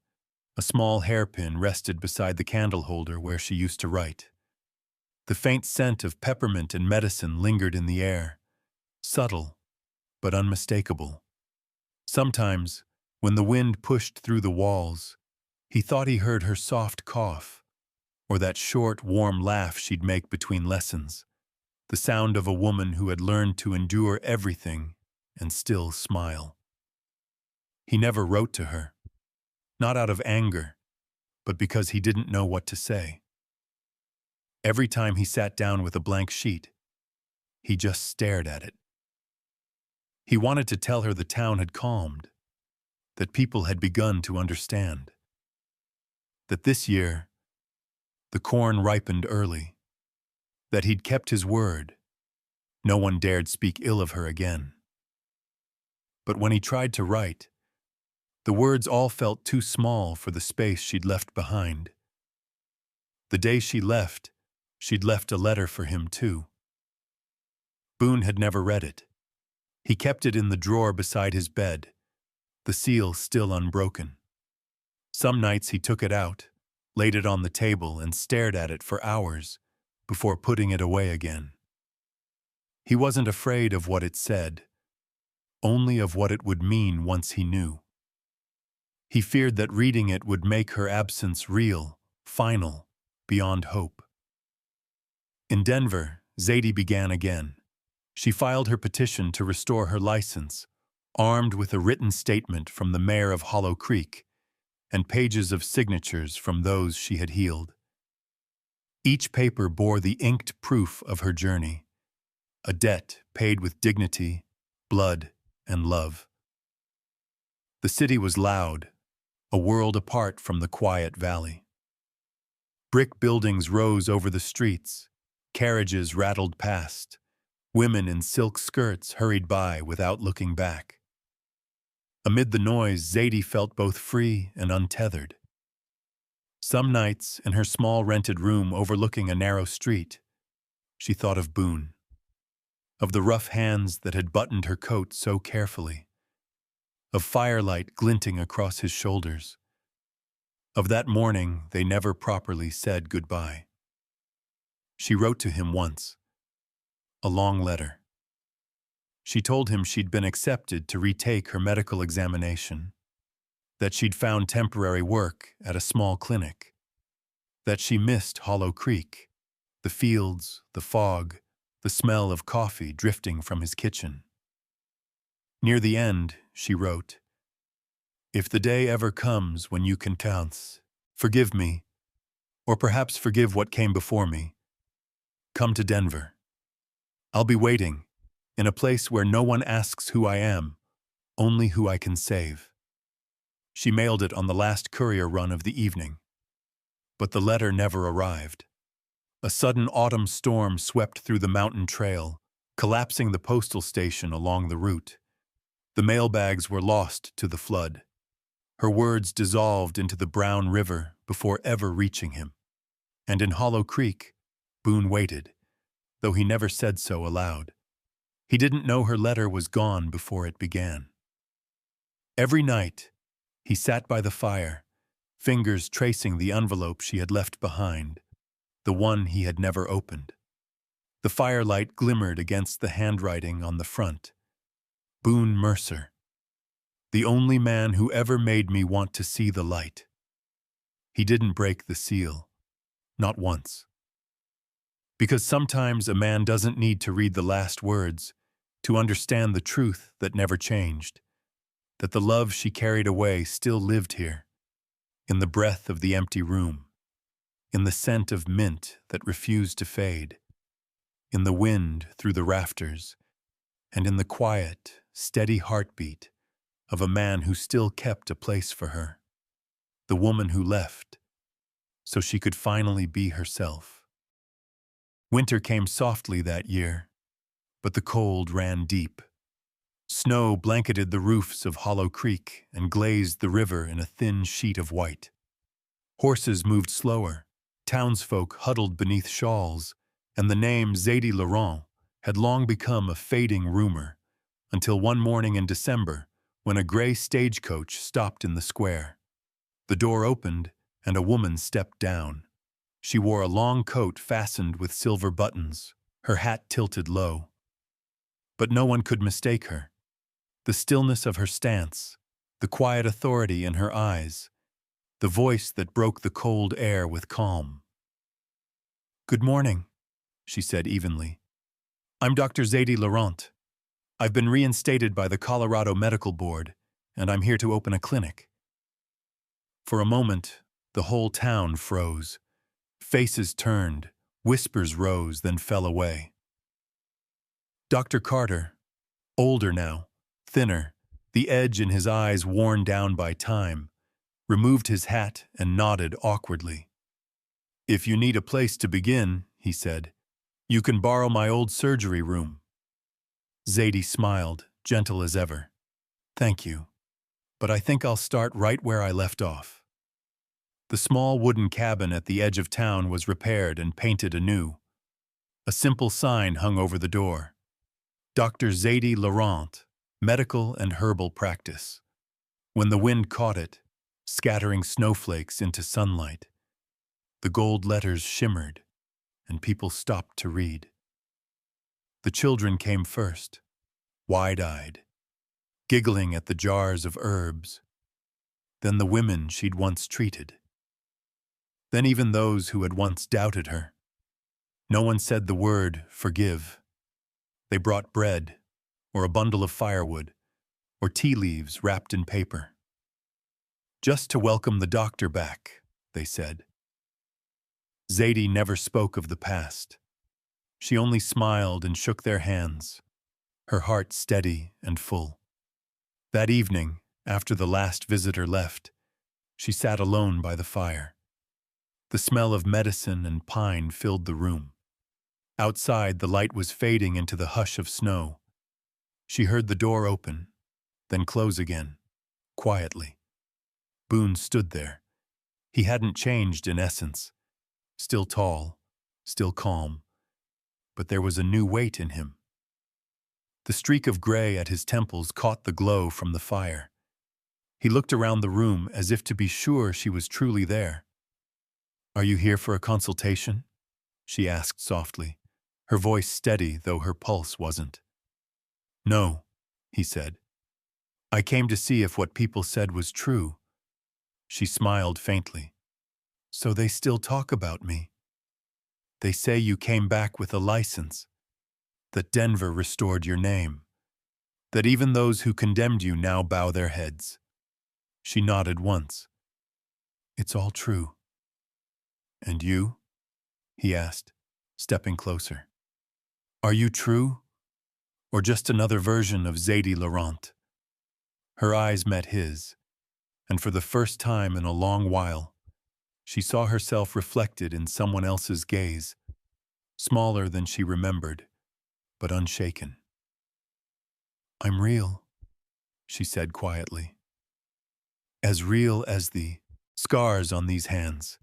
A small hairpin rested beside the candle holder where she used to write. The faint scent of peppermint and medicine lingered in the air, subtle but unmistakable. Sometimes, when the wind pushed through the walls, he thought he heard her soft cough, or that short, warm laugh she'd make between lessons, the sound of a woman who had learned to endure everything and still smile. He never wrote to her, not out of anger, but because he didn't know what to say. Every time he sat down with a blank sheet, he just stared at it. He wanted to tell her the town had calmed, that people had begun to understand, that this year, the corn ripened early, that he'd kept his word. No one dared speak ill of her again. But when he tried to write, the words all felt too small for the space she'd left behind. The day she left, she'd left a letter for him too. Boone had never read it. He kept it in the drawer beside his bed, the seal still unbroken. Some nights he took it out, laid it on the table and stared at it for hours before putting it away again. He wasn't afraid of what it said, only of what it would mean once he knew. He feared that reading it would make her absence real, final, beyond hope. In Denver, Zadie began again. She filed her petition to restore her license, armed with a written statement from the mayor of Hollow Creek and pages of signatures from those she had healed. Each paper bore the inked proof of her journey, a debt paid with dignity, blood, and love. The city was loud, a world apart from the quiet valley. Brick buildings rose over the streets, carriages rattled past, women in silk skirts hurried by without looking back. Amid the noise, Zadie felt both free and untethered. Some nights, in her small rented room overlooking a narrow street, she thought of Boone, of the rough hands that had buttoned her coat so carefully, of firelight glinting across his shoulders, of that morning they never properly said goodbye. She wrote to him once, a long letter. She told him she'd been accepted to retake her medical examination, that she'd found temporary work at a small clinic, that she missed Hollow Creek, the fields, the fog, the smell of coffee drifting from his kitchen. Near the end, she wrote, "If the day ever comes when you can count, forgive me, or perhaps forgive what came before me. Come to Denver. I'll be waiting, in a place where no one asks who I am, only who I can save." She mailed it on the last courier run of the evening. But the letter never arrived. A sudden autumn storm swept through the mountain trail, collapsing the postal station along the route. The mailbags were lost to the flood. Her words dissolved into the brown river before ever reaching him. And in Hollow Creek, Boone waited, though he never said so aloud. He didn't know her letter was gone before it began. Every night, he sat by the fire, fingers tracing the envelope she had left behind, the one he had never opened. The firelight glimmered against the handwriting on the front. Boone Mercer, the only man who ever made me want to see the light. He didn't break the seal, not once. Because sometimes a man doesn't need to read the last words to understand the truth that never changed, that the love she carried away still lived here, in the breath of the empty room, in the scent of mint that refused to fade, in the wind through the rafters, and in the quiet, steady heartbeat of a man who still kept a place for her, the woman who left, so she could finally be herself. Winter came softly that year, but the cold ran deep. Snow blanketed the roofs of Hollow Creek and glazed the river in a thin sheet of white. Horses moved slower, townsfolk huddled beneath shawls, and the name Zadie Laurent had long become a fading rumor, until one morning in December, when a gray stagecoach stopped in the square. The door opened, and a woman stepped down. She wore a long coat fastened with silver buttons, her hat tilted low. But no one could mistake her. The stillness of her stance, the quiet authority in her eyes, the voice that broke the cold air with calm. "Good morning," she said evenly. "I'm Dr. Zadie Laurent. I've been reinstated by the Colorado Medical Board, and I'm here to open a clinic." For a moment, the whole town froze. Faces turned, whispers rose, then fell away. Dr. Carter, older now, thinner, the edge in his eyes worn down by time, removed his hat and nodded awkwardly. "If you need a place to begin," he said, "you can borrow my old surgery room." Zadie smiled, gentle as ever. "Thank you, but I think I'll start right where I left off." The small wooden cabin at the edge of town was repaired and painted anew. A simple sign hung over the door. Dr. Zadie Laurent, Medical and Herbal Practice. When the wind caught it, scattering snowflakes into sunlight, the gold letters shimmered, and people stopped to read. The children came first, wide-eyed, giggling at the jars of herbs. Then the women she'd once treated. Then even those who had once doubted her. No one said the word forgive. They brought bread, or a bundle of firewood, or tea leaves wrapped in paper. "Just to welcome the doctor back," they said. Zadie never spoke of the past. She only smiled and shook their hands, her heart steady and full. That evening, after the last visitor left, she sat alone by the fire. The smell of medicine and pine filled the room. Outside, the light was fading into the hush of snow. She heard the door open, then close again, quietly. Boone stood there. He hadn't changed in essence. Still tall, still calm, but there was a new weight in him. The streak of gray at his temples caught the glow from the fire. He looked around the room as if to be sure she was truly there. "Are you here for a consultation?" she asked softly, her voice steady though her pulse wasn't. "No," he said. "I came to see if what people said was true." She smiled faintly. "So they still talk about me. They say you came back with a license, that Denver restored your name, that even those who condemned you now bow their heads." She nodded once. "It's all true." "And you?" he asked, stepping closer. "Are you true, or just another version of Zadie Laurent?" Her eyes met his, and for the first time in a long while, she saw herself reflected in someone else's gaze, smaller than she remembered, but unshaken. "I'm real," she said quietly. "As real as the scars on these hands,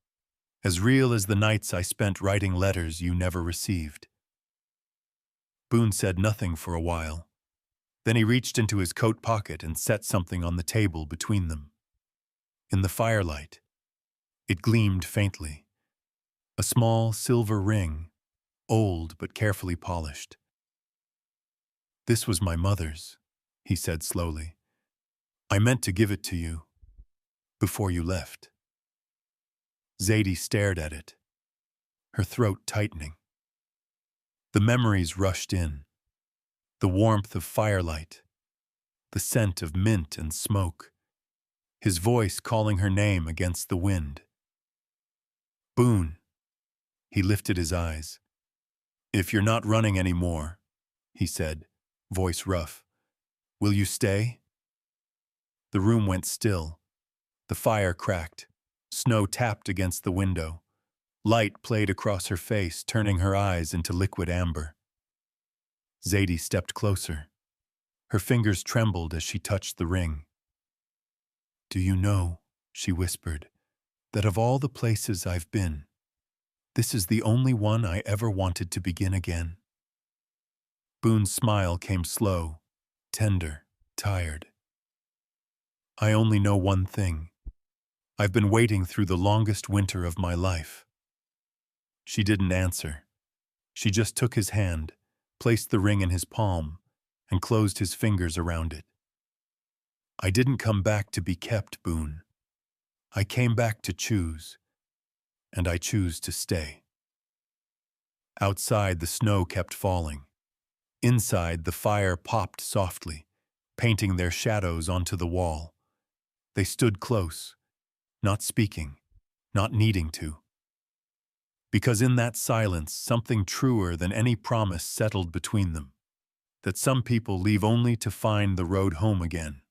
as real as the nights I spent writing letters you never received." Boone said nothing for a while. Then he reached into his coat pocket and set something on the table between them. In the firelight, it gleamed faintly. A small silver ring, old but carefully polished. "This was my mother's," he said slowly. "I meant to give it to you before you left." Zadie stared at it, her throat tightening. The memories rushed in. The warmth of firelight, the scent of mint and smoke, his voice calling her name against the wind. "Boone." He lifted his eyes. "If you're not running anymore," he said, voice rough, "will you stay?" The room went still. The fire cracked. Snow tapped against the window. Light played across her face, turning her eyes into liquid amber. Zadie stepped closer. Her fingers trembled as she touched the ring. "Do you know," she whispered, "that of all the places I've been, this is the only one I ever wanted to begin again?" Boone's smile came slow, tender, tired. "I only know one thing. I've been waiting through the longest winter of my life." She didn't answer. She just took his hand, placed the ring in his palm, and closed his fingers around it. "I didn't come back to be kept, Boone. I came back to choose, and I choose to stay." Outside, the snow kept falling. Inside, the fire popped softly, painting their shadows onto the wall. They stood close, not speaking, not needing to. Because in that silence, something truer than any promise settled between them, that some people leave only to find the road home again.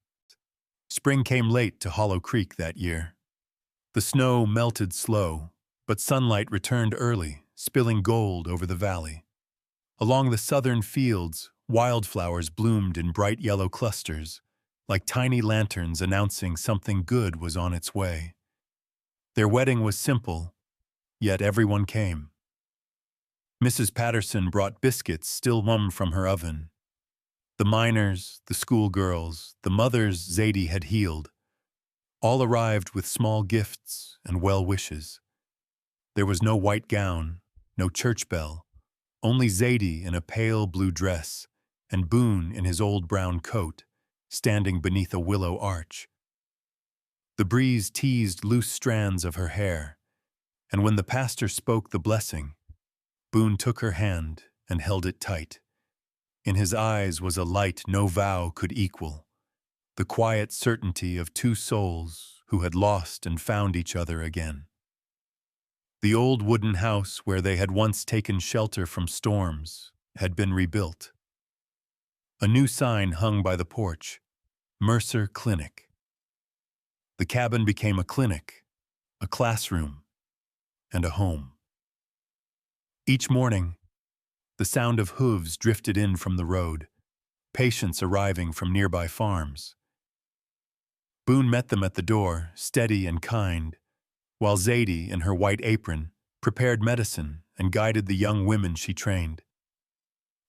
Spring came late to Hollow Creek that year. The snow melted slow, but sunlight returned early, spilling gold over the valley. Along the southern fields, wildflowers bloomed in bright yellow clusters, like tiny lanterns announcing something good was on its way. Their wedding was simple, yet everyone came. Mrs. Patterson brought biscuits still warm from her oven. The miners, the schoolgirls, the mothers Zadie had healed, all arrived with small gifts and well wishes. There was no white gown, no church bell, only Zadie in a pale blue dress and Boone in his old brown coat, standing beneath a willow arch. The breeze teased loose strands of her hair, and when the pastor spoke the blessing, Boone took her hand and held it tight. In his eyes was a light no vow could equal, the quiet certainty of two souls who had lost and found each other again. The old wooden house where they had once taken shelter from storms had been rebuilt. A new sign hung by the porch, Mercer Clinic. The cabin became a clinic, a classroom, and a home. Each morning, the sound of hooves drifted in from the road, patients arriving from nearby farms. Boone met them at the door, steady and kind, while Zadie, in her white apron, prepared medicine and guided the young women she trained.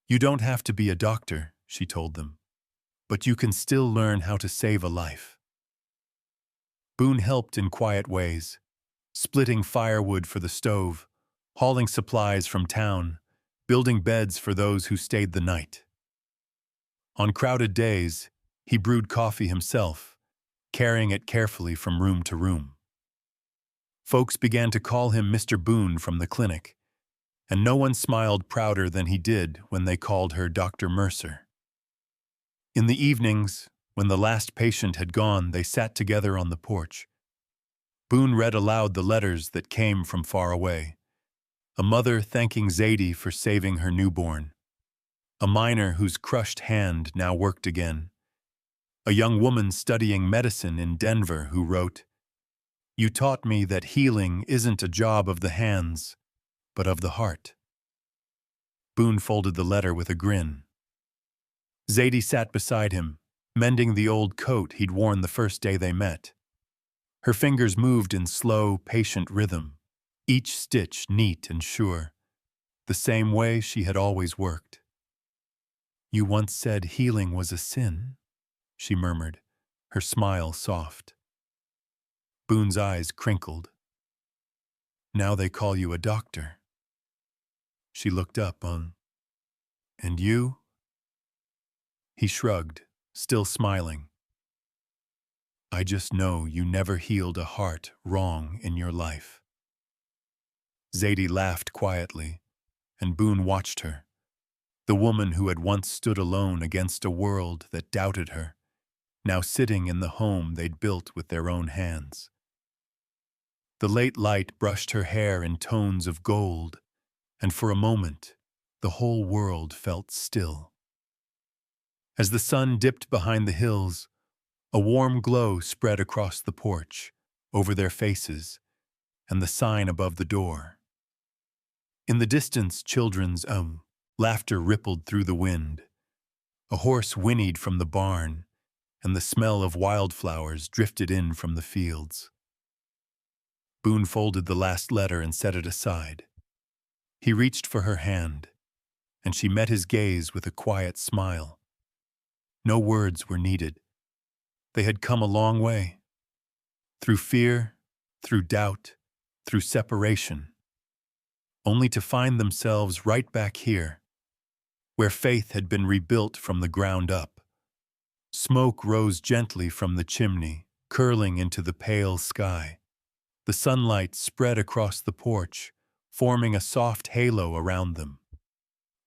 "You don't have to be a doctor," she told them, "but you can still learn how to save a life." Boone helped in quiet ways, splitting firewood for the stove, hauling supplies from town, building beds for those who stayed the night. On crowded days, he brewed coffee himself, carrying it carefully from room to room. Folks began to call him Mr. Boone from the clinic, and no one smiled prouder than he did when they called her Dr. Mercer. In the evenings, when the last patient had gone, they sat together on the porch. Boone read aloud the letters that came from far away. A mother thanking Zadie for saving her newborn. A miner whose crushed hand now worked again. A young woman studying medicine in Denver who wrote, "You taught me that healing isn't a job of the hands, but of the heart." Boone folded the letter with a grin. Zadie sat beside him, mending the old coat he'd worn the first day they met. Her fingers moved in slow, patient rhythm, each stitch neat and sure, the same way she had always worked. You once said healing was a sin, she murmured, her smile soft. Boone's eyes crinkled. Now they call you a doctor. She looked up on. And you? He shrugged, still smiling. I just know you never healed a heart wrong in your life. Zadie laughed quietly, and Boone watched her. The woman who had once stood alone against a world that doubted her, now sitting in the home they'd built with their own hands. The late light brushed her hair in tones of gold, and for a moment, the whole world felt still. As the sun dipped behind the hills, a warm glow spread across the porch, over their faces, and the sign above the door. In the distance, children's laughter rippled through the wind. A horse whinnied from the barn, and the smell of wildflowers drifted in from the fields. Boone folded the last letter and set it aside. He reached for her hand, and she met his gaze with a quiet smile. No words were needed. They had come a long way. Through fear, through doubt, through separation, only to find themselves right back here, where faith had been rebuilt from the ground up. Smoke rose gently from the chimney, curling into the pale sky. The sunlight spread across the porch, forming a soft halo around them.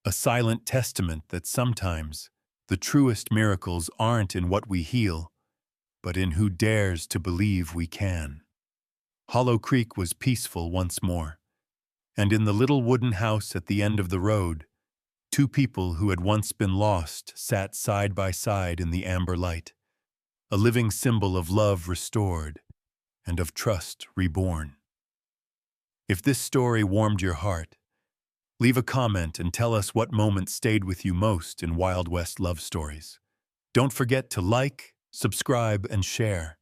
A silent testament that sometimes the truest miracles aren't in what we heal, but in who dares to believe we can. Hollow Creek was peaceful once more, and in the little wooden house at the end of the road, two people who had once been lost sat side by side in the amber light, a living symbol of love restored and of trust reborn. If this story warmed your heart, leave a comment and tell us what moment stayed with you most in Wild West love stories. Don't forget to like, subscribe, and share,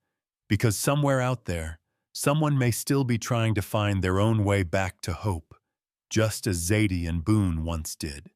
because somewhere out there, someone may still be trying to find their own way back to hope, just as Zadie and Boone once did.